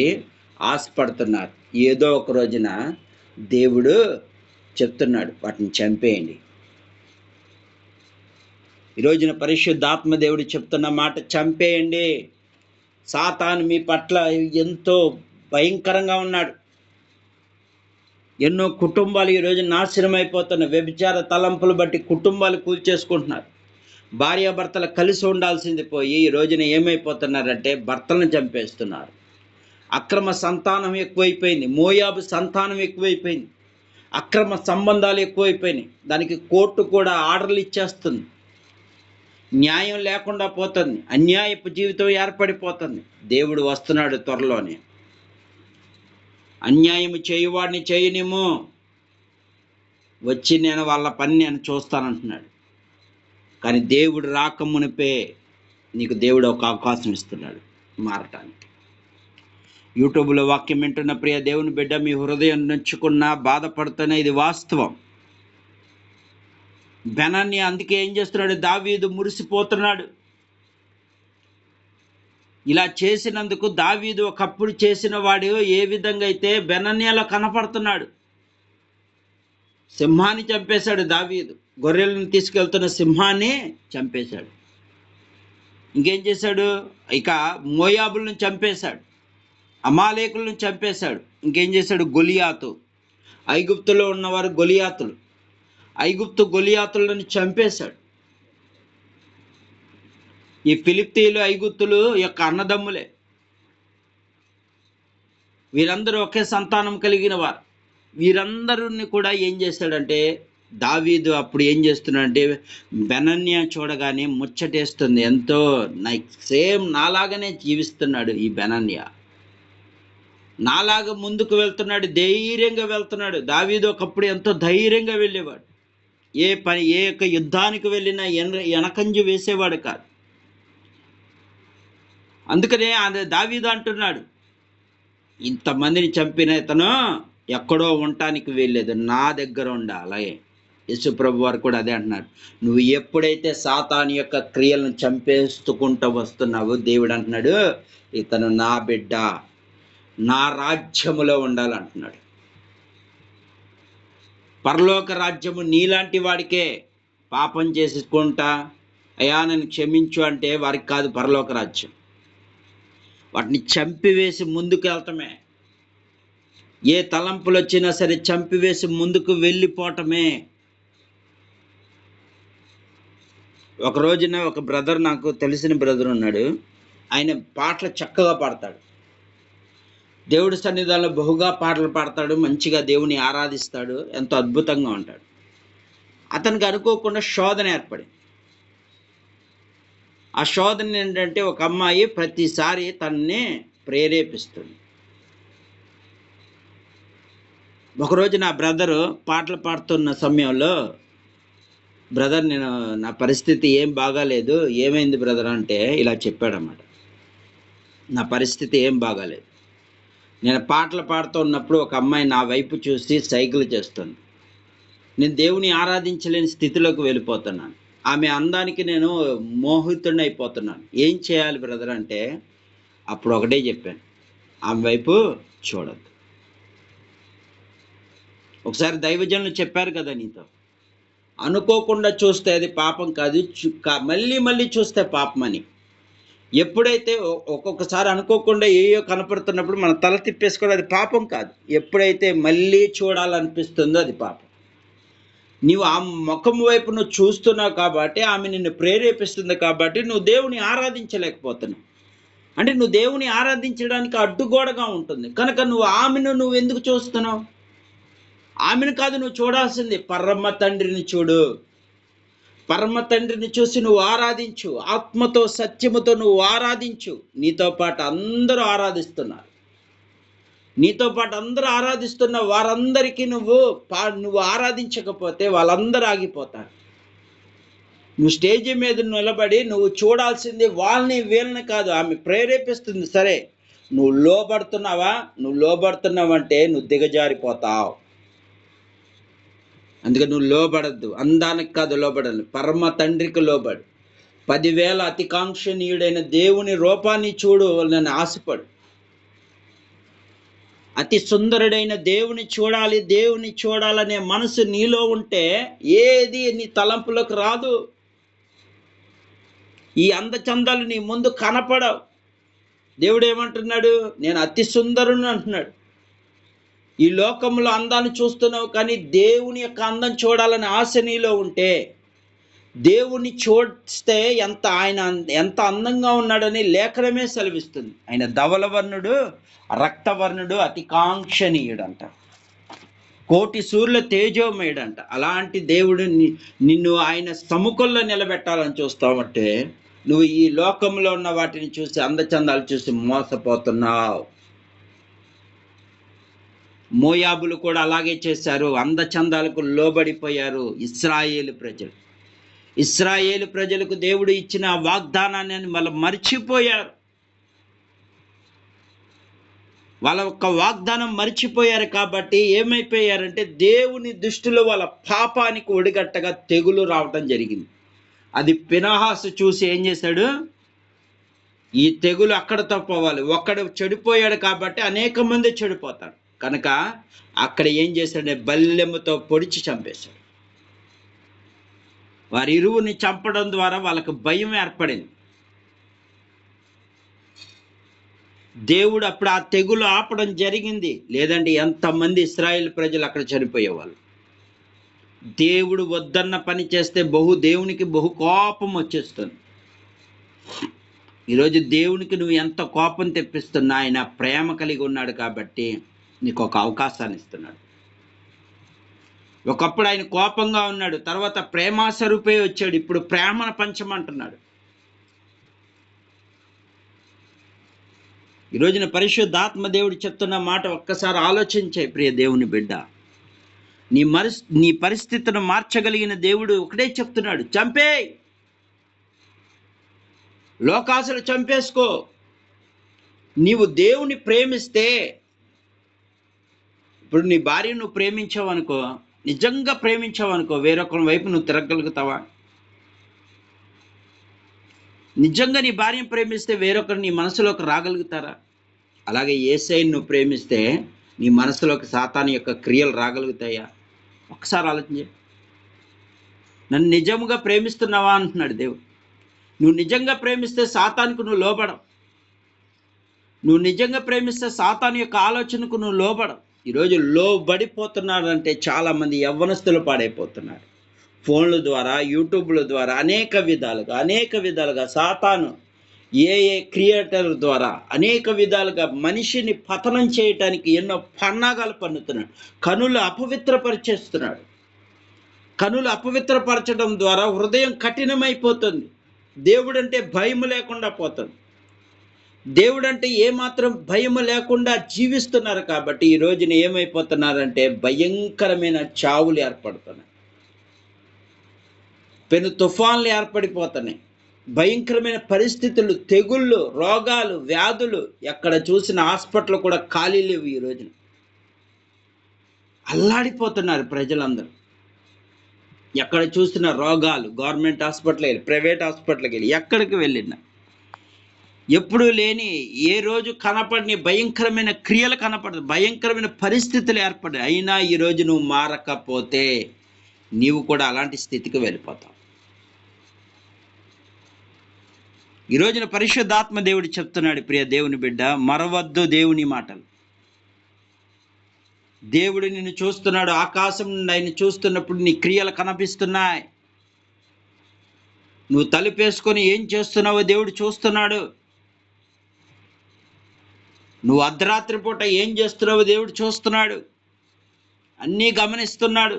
ఆశపడుతున్నారు. ఏదో ఒక రోజున దేవుడు చెప్తున్నాడు వాటిని చంపేయండి. ఈరోజున పరిశుద్ధాత్మ దేవుడు చెప్తున్న మాట, చంపేయండి. సాతాను మీ పట్ల ఎంతో భయంకరంగా ఉన్నాడు. ఎన్నో కుటుంబాలు ఈరోజు నాశనం అయిపోతున్నాయి. వ్యభిచార తలంపులు బట్టి కుటుంబాలు కూల్చేసుకుంటున్నారు. భార్యాభర్తలు కలిసి ఉండాల్సింది పోయి ఈ రోజున ఏమైపోతున్నారంటే భర్తలను చంపేస్తున్నారు. అక్రమ సంతానం ఎక్కువైపోయింది, మోయాబు సంతానం ఎక్కువైపోయింది, అక్రమ సంబంధాలు ఎక్కువైపోయినాయి. దానికి కోర్టు కూడా ఆర్డర్లు ఇచ్చేస్తుంది. న్యాయం లేకుండా పోతుంది, అన్యాయపు జీవితం ఏర్పడిపోతుంది. దేవుడు వస్తున్నాడు త్వరలోనే. అన్యాయము చేయువాడిని చేయనిము, వచ్చి నేను వాళ్ళ పని నేను చూస్తానంటున్నాడు. కానీ దేవుడు రాకమునిపే నీకు దేవుడు ఒక అవకాశం ఇస్తున్నాడు మారటానికి. యూట్యూబ్లో వాక్యం వింటున్న ప్రియ దేవుని బిడ్డ, మీ హృదయం నొచ్చుకున్నా బాధపడుతున్నా ఇది వాస్తవం. బెనాన్ని అందుకే ఏం చేస్తున్నాడు, దావీదు మురిసిపోతున్నాడు. ఇలా చేసినందుకు దావీదు ఒకప్పుడు చేసిన వాడు ఏ విధంగా అయితే బెనన్యాలో కనపడుతున్నాడు. సింహాన్ని చంపేశాడు దావీదు, గొర్రెలను తీసుకెళ్తున్న సింహాన్ని చంపేశాడు. ఇంకేం చేశాడు, ఇక మోయాబులను చంపేశాడు. అమాలేకులను చంపేశాడు. ఇంకేం చేశాడు? గొలియాతు, ఐగుప్తులో ఉన్నవారు గొలియాతులు, ఐగుప్తు గొలియాతులను చంపేశాడు. ఈ ఫిలిప్తీయులు ఐగుప్తులు యొక్క అన్నదమ్ములే. వీరందరూ ఒకే సంతానం కలిగిన వారు. వీరందరిని కూడా ఏం చేశాడంటే దావీదు అప్పుడు ఏం చేస్తున్నాడంటే బెనన్యా చూడగానే ముచ్చటేస్తుంది. ఎంతో సేమ్ నాలాగానే జీవిస్తున్నాడు ఈ బెనన్యా, నాలాగా ముందుకు వెళ్తున్నాడు, ధైర్యంగా వెళ్తున్నాడు. దావీదు ఒకప్పుడు ఎంతో ధైర్యంగా వెళ్ళేవాడు. ఏ యొక్క యుద్ధానికి వెళ్ళినా వెనకంజు వేసేవాడు కాదు. అందుకనే దావీదు అంటున్నాడు, ఇంతమందిని చంపిన ఇతను ఎక్కడో ఉండటానికి వెళ్ళలేదు, నా దగ్గర ఉండాలి. యేసుప్రభు వారు కూడా అదే అంటున్నారు. నువ్వు ఎప్పుడైతే సాతాను యొక్క క్రియలను చంపేసుకుంటూ వస్తున్నావో దేవుడు అంటున్నాడు, ఇతను నా బిడ్డ, నా రాజ్యములో ఉండాలంటున్నాడు. పరలోక రాజ్యము నీలాంటి వాడికే. పాపం చేసుకుంటా అయ్యా నన్ను క్షమించు అంటే వారికి కాదు పరలోక రాజ్యం. వాటిని చంపివేసి ముందుకు వెళ్తామే. ఏ తలంపులు వచ్చినా సరే చంపివేసి ముందుకు వెళ్ళిపోవటమే. ఒక రోజున ఒక బ్రదర్, నాకు తెలిసిన బ్రదర్ ఉన్నాడు. ఆయన పాటలు చక్కగా పాడతాడు, దేవుడి సన్నిధానంలో బహుగా పాటలు పాడతాడు, మంచిగా దేవుని ఆరాధిస్తాడు, ఎంతో అద్భుతంగా ఉంటాడు. అతనికి అనుకోకుండా శోధన ఏర్పడింది. ఆ శోధన ఏంటంటే ఒక అమ్మాయి ప్రతిసారి తనని ప్రేరేపిస్తుంది. ఒకరోజు నా బ్రదరు పాటలు పాడుతున్న సమయంలో, బ్రదర్ నా పరిస్థితి ఏం బాగాలేదు. ఏమైంది బ్రదర్ అంటే ఇలా చెప్పాడన్నమాట, నా పరిస్థితి ఏం బాగాలేదు. నేను పాటలు పాడుతున్నప్పుడు ఒక అమ్మాయి నా వైపు చూసి సైకిల్ చేస్తుంది. నేను దేవుని ఆరాధించలేని స్థితిలోకి వెళ్ళిపోతున్నాను. ఆమె అందానికి నేను మోహితుడిని అయిపోతున్నాను. ఏం చేయాలి బ్రదర్ అంటే అప్పుడు ఒకటే చెప్పాను, ఆమె వైపు చూడద్దు. ఒకసారి దైవజనులు చెప్పారు కదా నీతో, అనుకోకుండా చూస్తే అది పాపం కాదు, మళ్ళీ మళ్ళీ చూస్తే పాపం అని. ఎప్పుడైతే ఒక్కొక్కసారి అనుకోకుండా ఏయో కనపడుతున్నప్పుడు మన తల తిప్పేసుకోవడం అది పాపం కాదు. ఎప్పుడైతే మళ్ళీ చూడాలనిపిస్తుందో అది పాపం. నీవు ఆ ముఖం వైపు నువ్వు చూస్తున్నావు కాబట్టి, ఆమె నిన్ను ప్రేరేపిస్తుంది కాబట్టి నువ్వు దేవుని ఆరాధించలేకపోతున్నావు. అంటే నువ్వు దేవుని ఆరాధించడానికి అడ్డుగోడగా ఉంటుంది కనుక నువ్వు ఎందుకు చూస్తున్నావు? ఆమెను కాదు నువ్వు చూడాల్సింది, పరమ తండ్రిని చూడు. పరమ తండ్రిని చూసి నువ్వు ఆరాధించు, ఆత్మతో సత్యముతో నువ్వు ఆరాధించు. నీతో పాటు అందరూ ఆరాధిస్తున్నారు. నీతో పాటు అందరూ ఆరాధిస్తున్న వారందరికీ నువ్వు ఆరాధించకపోతే వాళ్ళందరూ ఆగిపోతారు. నువ్వు స్టేజ్ మీద నిలబడి నువ్వు చూడాల్సింది వాళ్ళని వీళ్ళని కాదు. ఆమె ప్రేరేపిస్తుంది, సరే నువ్వు లోబడుతున్నావా? నువ్వు లోబడుతున్నావంటే నువ్వు దిగజారిపోతావు. అందుకని నువ్వు లోబడద్దు. అందానికి కాదు లోబడాలి, పరమ తండ్రికి లోబడు. 10,000 అతికాంక్షణీయుడైన దేవుని రూపాన్ని చూడు, నన్ను ఆశపడు. అతి సుందరుడైన దేవుని చూడాలనే మనసు నీలో ఉంటే ఏది నీ తలంపులకు రాదు. ఈ అందచందాలు నీ ముందు కనపడవు. దేవుడు ఏమంటున్నాడు? నేను అతి సుందరుని అంటున్నాడు. ఈ లోకంలో అందాన్ని చూస్తున్నావు, కానీ దేవుని యొక్క అందం చూడాలని ఆశ నీలో ఉంటే, దేవుని చూస్తే ఆయన ఎంత అందంగా ఉన్నాడని లేఖనమే సెలవిస్తుంది. ఆయన ధవలవర్ణుడు, రక్తవర్ణుడు, అతికాంక్షణీయుడంట, కోటి సూర్యుల తేజోమయుడంట. అలాంటి దేవుడు నిన్ను ఆయన సముఖంలో నిలబెట్టాలని చూస్తావంటే నువ్వు ఈ లోకంలో ఉన్న వాటిని చూసి, అందచందాలు చూసి మోసపోతున్నావు. మోయాబులు కూడా అలాగే చేశారు, అందచందాలకు లోబడిపోయారు. ఇశ్రాయేలు ప్రజలకు దేవుడు ఇచ్చిన వాగ్దానాన్ని వాళ్ళు మర్చిపోయారు. వాళ్ళ యొక్క వాగ్దానం మర్చిపోయారు కాబట్టి ఏమైపోయారంటే దేవుని దృష్టిలో వాళ్ళ పాపానికి ఒడిగట్టగా తెగులు రావటం జరిగింది. అది ఫినెహాసు చూసి ఏం చేశాడు? ఈ తెగులు అక్కడతో పోవాలి, ఒక్కడు చెడిపోయాడు కాబట్టి అనేక మంది చెడిపోతారు కనుక అక్కడ ఏం చేశాడంటే బల్లెముతో పొడిచి చంపేశాడు. వారి ఇరువుని చంపడం ద్వారా వాళ్ళకు భయం ఏర్పడింది. దేవుడు అప్పుడు ఆ తెగులు ఆపడం జరిగింది. లేదంటే ఎంతమంది ఇశ్రాయేల్ ప్రజలు అక్కడ చనిపోయేవాళ్ళు. దేవుడు వద్దన్న పని చేస్తే దేవునికి బహు కోపం వచ్చేస్తుంది. ఈరోజు దేవునికి నువ్వు ఎంత కోపం తెప్పిస్తున్నా ఆయన ప్రేమ కలిగి ఉన్నాడు కాబట్టి నీకు ఒక అవకాశాన్ని ఇస్తున్నాడు. ఒకప్పుడు ఆయన కోపంగా ఉన్నాడు, తర్వాత ప్రేమాస్వరూపే వచ్చాడు, ఇప్పుడు ప్రేమను పంచమంటున్నాడు. ఈ రోజున పరిశుద్ధాత్మ దేవుడు చెప్తున్న మాట ఒక్కసారి ఆలోచించే ప్రియ దేవుని బిడ్డ. నీ పరిస్థితిని మార్చగలిగిన దేవుడు ఒకటే చెప్తున్నాడు, చంపేయ్, లోకాసులు చంపేసుకో. నీవు దేవుని ప్రేమిస్తే, ఇప్పుడు నీ భార్యను నువ్వు ప్రేమించావు అనుకో, నిజంగా ప్రేమించావు అనుకో, వేరొకరి వైపు నువ్వు తిరగలుగుతావా? నిజంగా నీ భార్యను ప్రేమిస్తే వేరొకరు నీ మనసులోకి రాగలుగుతారా? అలాగే యేసయ్యను నువ్వు ప్రేమిస్తే నీ మనసులోకి సాతాను యొక్క క్రియలు రాగలుగుతాయా? ఒకసారి ఆలోచించే. నన్ను నిజంగా ప్రేమిస్తున్నావా అంటున్నాడు దేవుడు. నువ్వు నిజంగా ప్రేమిస్తే సాతానుకు నువ్వు లోబడవు. నువ్వు నిజంగా ప్రేమిస్తే సాతాను యొక్క ఆలోచనకు నువ్వు లోబడవు. ఈరోజు లోబడిపోతున్నారంటే చాలామంది యవ్వనస్తులు పాడైపోతున్నారు. ఫోన్ల ద్వారా, యూట్యూబ్ల ద్వారా అనేక విధాలుగా సాతాను ఏ క్రియేటర్ ద్వారా అనేక విధాలుగా మనిషిని పతనం చేయటానికి ఎన్నో పన్నాగాలు పన్నుతున్నాడు. కనులు అపవిత్రపరిచేస్తున్నాడు. కనులు అపవిత్రపరచడం ద్వారా హృదయం కఠినమైపోతుంది. దేవుడంటే భయం లేకుండా పోతుంది. దేవుడంటే ఏమాత్రం భయం లేకుండా జీవిస్తున్నారు కాబట్టి ఈ రోజున ఏమైపోతున్నారంటే భయంకరమైన చావులు ఏర్పడుతున్నాయి, పెను తుఫాన్లు ఏర్పడిపోతున్నాయి, భయంకరమైన పరిస్థితులు, తెగుళ్ళు, రోగాలు, వ్యాధులు. ఎక్కడ చూసిన హాస్పిటల్ కూడా ఖాళీ లేవు. ఈ రోజున అల్లాడిపోతున్నారు ప్రజలందరూ. ఎక్కడ చూసిన రోగాలు, గవర్నమెంట్ హాస్పిటల్ వెళ్ళి, ప్రైవేట్ హాస్పిటల్కి వెళ్ళి, ఎక్కడికి వెళ్ళినా ఎప్పుడూ లేని, ఏ రోజు కనపడిన భయంకరమైన క్రియలు కనపడదు, భయంకరమైన పరిస్థితులు ఏర్పడాయి. అయినా ఈరోజు నువ్వు మారకపోతే నీవు కూడా అలాంటి స్థితికి వెళ్ళిపోతావు. ఈ రోజున పరిశుద్ధాత్మ దేవుడు చెప్తున్నాడు, ప్రియ దేవుని బిడ్డ, మరవద్దు దేవుని మాటలు. దేవుడు నిన్ను చూస్తున్నాడు. ఆకాశం నుండి ఆయన చూస్తున్నప్పుడు నీ క్రియలు కనిపిస్తున్నాయి. నువ్వు తలుపేసుకొని ఏం చేస్తున్నావో దేవుడు చూస్తున్నాడు. నువ్వు అర్ధరాత్రి పూట ఏం చేస్తున్నావో దేవుడు చూస్తున్నాడు. అన్నీ గమనిస్తున్నాడు.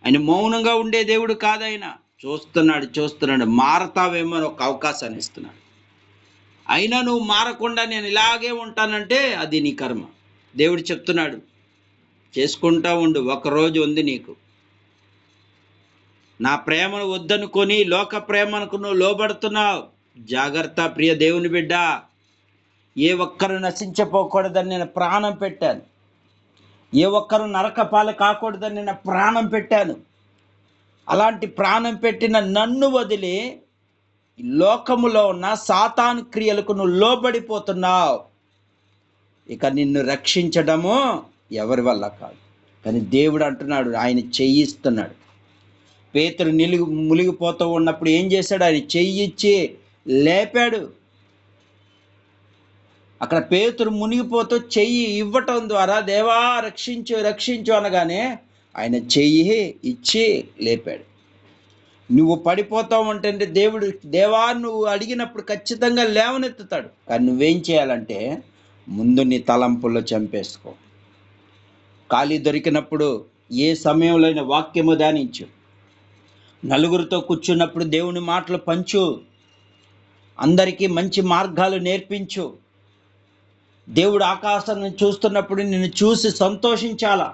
ఆయన మౌనంగా ఉండే దేవుడు కాదు. ఆయన చూస్తున్నాడు. మారతావేమో అని ఒక అవకాశాన్ని ఇస్తున్నాడు. అయినా నువ్వు మారకుండా నేను ఇలాగే ఉంటానంటే అది నీ కర్మ. దేవుడు చెప్తున్నాడు, చేసుకుంటా ఉండు, ఒకరోజు ఉంది నీకు. నా ప్రేమను వద్దనుకొని లోక ప్రేమకు నువ్వు లోబడుతున్నావు. జాగ్రత్త ప్రియ దేవుని బిడ్డ. ఏ ఒక్కరు నశించిపోకూడదని నేను ప్రాణం పెట్టాను. ఏ ఒక్కరు నరకపాలు కాకూడదని నేను ప్రాణం పెట్టాను. అలాంటి ప్రాణం పెట్టిన నన్ను వదిలి లోకములో ఉన్న సాతాను క్రియలకు నువ్వు లోబడిపోతున్నావు. ఇక నిన్ను రక్షించడము ఎవరి వల్ల కాదు. కానీ దేవుడు అంటున్నాడు, ఆయన చెయ్యిస్తున్నాడు. పేతురు మునిగిపోతూ ఉన్నప్పుడు ఏం చేశాడు? ఆయన చెయ్యిచ్చి లేపాడు. అక్కడ పేతురు మునిగిపోతూ చెయ్యి ఇవ్వటం ద్వారా దేవా రక్షించు అనగానే ఆయన చెయ్యి ఇచ్చి లేపాడు. నువ్వు పడిపోతావు అంటే దేవా నువ్వు అడిగినప్పుడు ఖచ్చితంగా లేవనెత్తుతాడు. కానీ నువ్వేం చేయాలంటే ముందు నీ తలంపుల్లో చంపేసుకో. ఖాళీ దొరికినప్పుడు ఏ సమయంలో వాక్యము ధ్యానించు. నలుగురితో కూర్చున్నప్పుడు దేవుని మాటలు పంచు. అందరికీ మంచి మార్గాలు నేర్పించు. దేవుడు ఆకాశాన్ని చూస్తున్నప్పుడు నిన్ను చూసి సంతోషించాలా.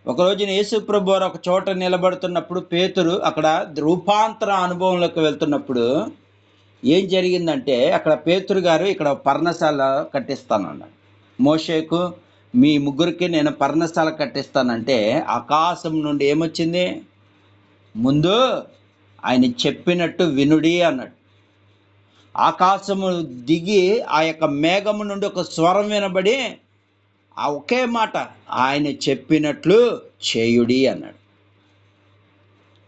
ఒకరోజున యేసు ప్రభు వారు ఒక చోట నిలబడుతున్నప్పుడు పేతురు అక్కడ రూపాంతర అనుభవంలోకి వెళ్తున్నప్పుడు ఏం జరిగిందంటే, అక్కడ పేతురు గారు ఇక్కడ పర్ణశాల కట్టిస్తానన్నాడు. మోషేకు మీ ముగ్గురికి నేను పర్ణశాల కట్టిస్తానంటే ఆకాశం నుండి ఏమొచ్చింది? ముందు ఆయన చెప్పినట్టు వినుడి అన్నాడు. ఆకాశము దిగి ఆ యొక్క మేఘము నుండి ఒక స్వరం వినబడి ఆ ఒకే మాట, ఆయన చెప్పినట్లు చేయుడి అన్నాడు.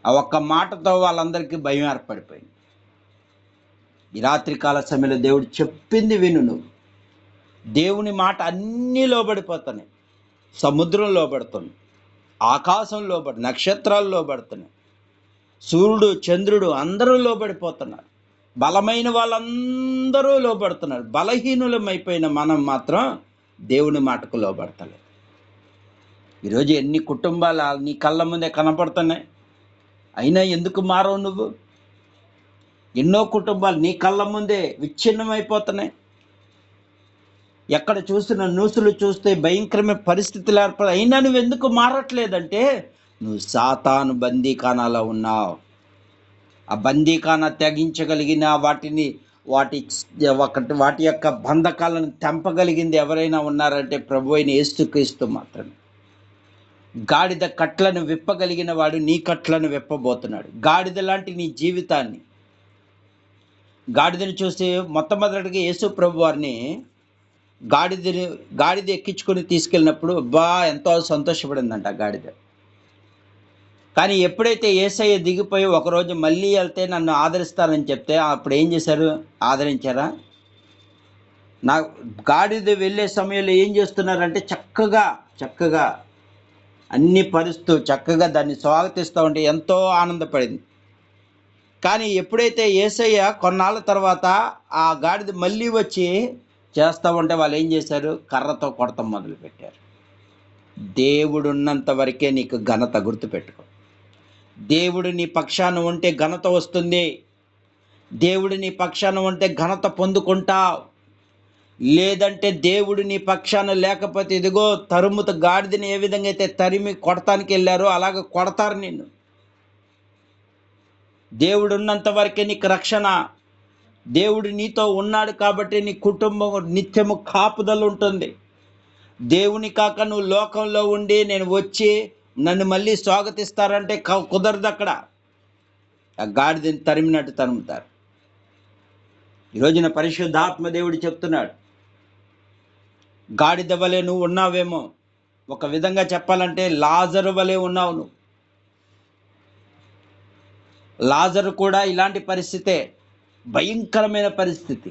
ఆ ఒక్క మాటతో వాళ్ళందరికీ భయం ఏర్పడిపోయింది. ఈ రాత్రికాల సమయంలో దేవుడు చెప్పింది విను. నువ్వు దేవుని మాట అన్నీ లోబడిపోతున్నాయి. సముద్రం లోబడుతుంది, ఆకాశం లోబడి, నక్షత్రాలు లోబడుతున్నాయి, సూర్యుడు చంద్రుడు అందరూ లోబడిపోతున్నారు. బలమైన వాళ్ళందరూ లోబడుతున్నారు. బలహీనులమైపోయిన మనం మాత్రం దేవుని మాటకు లోబడతలేదు. ఈరోజు ఎన్ని కుటుంబాలు నీ కళ్ళ ముందే కనపడుతున్నాయి, అయినా ఎందుకు మారవు నువ్వు? ఎన్నో కుటుంబాలు నీ కళ్ళ ముందే విచ్ఛిన్నమైపోతున్నాయి. ఎక్కడ చూసిన న్యూస్లు చూస్తే భయంకరమైన పరిస్థితులు ఏర్పడ, అయినా నువ్వు ఎందుకు మారట్లేదంటే నువ్వు సాతాను బందీఖానాలో ఉన్నావు. ఆ బందీఖానా తెగించగలిగిన వాటి యొక్క బంధకాలను తెంపగలిగింది ఎవరైనా ఉన్నారంటే ప్రభు అయిన యేసుక్రీస్తు మాత్రమే. గాడిద కట్లను విప్పగలిగిన వాడు నీ కట్లను విప్పబోతున్నాడు. గాడిద లాంటి నీ జీవితాన్ని, గాడిదను చూసి మొట్టమొదటిగా యేసు ప్రభు వారిని గాడిద ఎక్కించుకొని తీసుకెళ్ళినప్పుడు ఎంతో సంతోషపడిందంట గాడిద. కానీ ఎప్పుడైతే యేసయ్య దిగిపోయి ఒకరోజు మళ్ళీ వెళ్తే నన్ను ఆదరిస్తానని చెప్తే అప్పుడు ఏం చేశారు? ఆదరించారా? నా గాడిద వెళ్ళే సమయంలో ఏం చేస్తున్నారంటే చక్కగా అన్ని పరుస్తూ చక్కగా దాన్ని స్వాగతిస్తూ ఉంటే ఎంతో ఆనందపడింది. కానీ ఎప్పుడైతే యేసయ్య కొన్నాళ్ళ తర్వాత ఆ గాడిద మళ్ళీ వచ్చి చేస్తూ ఉంటే వాళ్ళు ఏం చేశారు? కర్రతో కొడతాం మొదలుపెట్టారు. దేవుడున్నంత వరకే నీకు ఘనత, గుర్తుపెట్టుకో. దేవుడు నీ పక్షాన ఉంటే ఘనత వస్తుంది. దేవుడు నీ పక్షాన ఉంటే ఘనత పొందుకుంటావు. లేదంటే దేవుడు నీ పక్షాన లేకపోతే ఇదిగో గాడిదని ఏ విధంగా అయితే తరిమి కొడతానికి వెళ్ళారో అలాగ కొడతారు నిన్ను. దేవుడు ఉన్నంత వరకే నీకు రక్షణ. దేవుడు నీతో ఉన్నాడు కాబట్టి నీ కుటుంబం నిత్యము కాపుదల ఉంటుంది. దేవుని కాక నువ్వు లోకంలో ఉండి నేను వచ్చి నన్ను మళ్ళీ స్వాగతిస్తారంటే కుదరదు. అక్కడ ఆ గాడిదని తరిమినట్టు తరుముతారు. ఈరోజున పరిశుద్ధాత్మ దేవుడు చెప్తున్నాడు, గాడిద వలె నువ్వు ఉన్నావేమో. ఒక విధంగా చెప్పాలంటే లాజరు వలె ఉన్నావు నువ్వు. లాజరు కూడా ఇలాంటి పరిస్థితే, భయంకరమైన పరిస్థితి.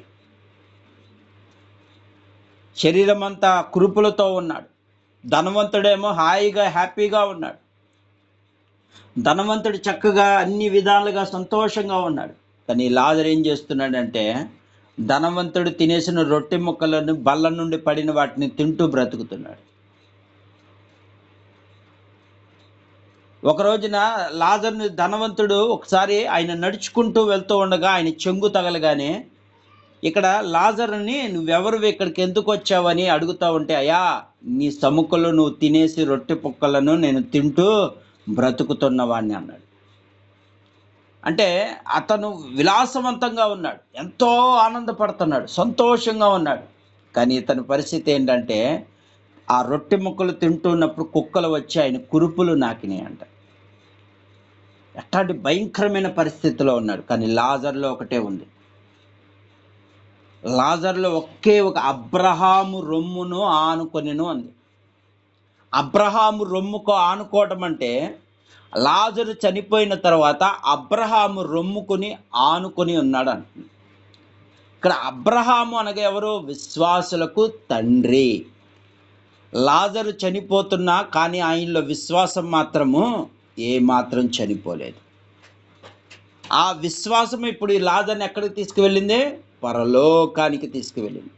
శరీరం అంతా కురుపులతో ఉన్నాడు. ధనవంతుడేమో హాయిగా హ్యాపీగా ఉన్నాడు. ధనవంతుడు చక్కగా అన్ని విధాలుగా సంతోషంగా ఉన్నాడు. కానీ లాజరు ఏం చేస్తున్నాడంటే ధనవంతుడు తినేసిన రొట్టె ముక్కలను, బల్ల నుండి పడిన వాటిని తింటూ బ్రతుకుతున్నాడు. ఒక రోజున లాజరుని ధనవంతుడు ఒకసారి ఆయన నడుచుకుంటూ వెళ్తూ ఉండగా ఆయన చెంగు తగలగానే ఇక్కడ లాజరుని నువ్వెవరు, ఇక్కడికి ఎందుకు వచ్చావని అడుగుతూ ఉంటే, అయ్యా నీ సముఖంలో నువ్వు తినేసి రొట్టె పొక్కలను నేను తింటూ బ్రతుకుతున్నవాడిని అన్నాడు. అంటే అతను విలాసవంతంగా ఉన్నాడు, ఎంతో ఆనందపడుతున్నాడు, సంతోషంగా ఉన్నాడు. కానీ ఇతని పరిస్థితి ఏంటంటే ఆ రొట్టె ముక్కలు తింటున్నప్పుడు కుక్కలు వచ్చి ఆయన కురుపులు నాకినాయి అంట. ఎట్లాంటి భయంకరమైన పరిస్థితిలో ఉన్నాడు. కానీ లాజర్లో ఒకటే ఉంది. లాజర్లో ఒకే ఒక అబ్రహాము రొమ్మును ఆనుకొనిను అంది. అబ్రహాము రొమ్ముకు ఆనుకోవటం అంటే లాజరు చనిపోయిన తర్వాత అబ్రహాము రొమ్ముకొని ఆనుకొని ఉన్నాడు అంటుంది. ఇక్కడ అబ్రహాము అనగా ఎవరు? విశ్వాసులకు తండ్రి. లాజరు చనిపోతున్నా కానీ ఆయనలో విశ్వాసం మాత్రము ఏమాత్రం చనిపోలేదు. ఆ విశ్వాసం ఇప్పుడు ఈ లాజర్ని ఎక్కడికి తీసుకువెళ్ళింది? పరలోకానికి తీసుకువెళ్ళింది.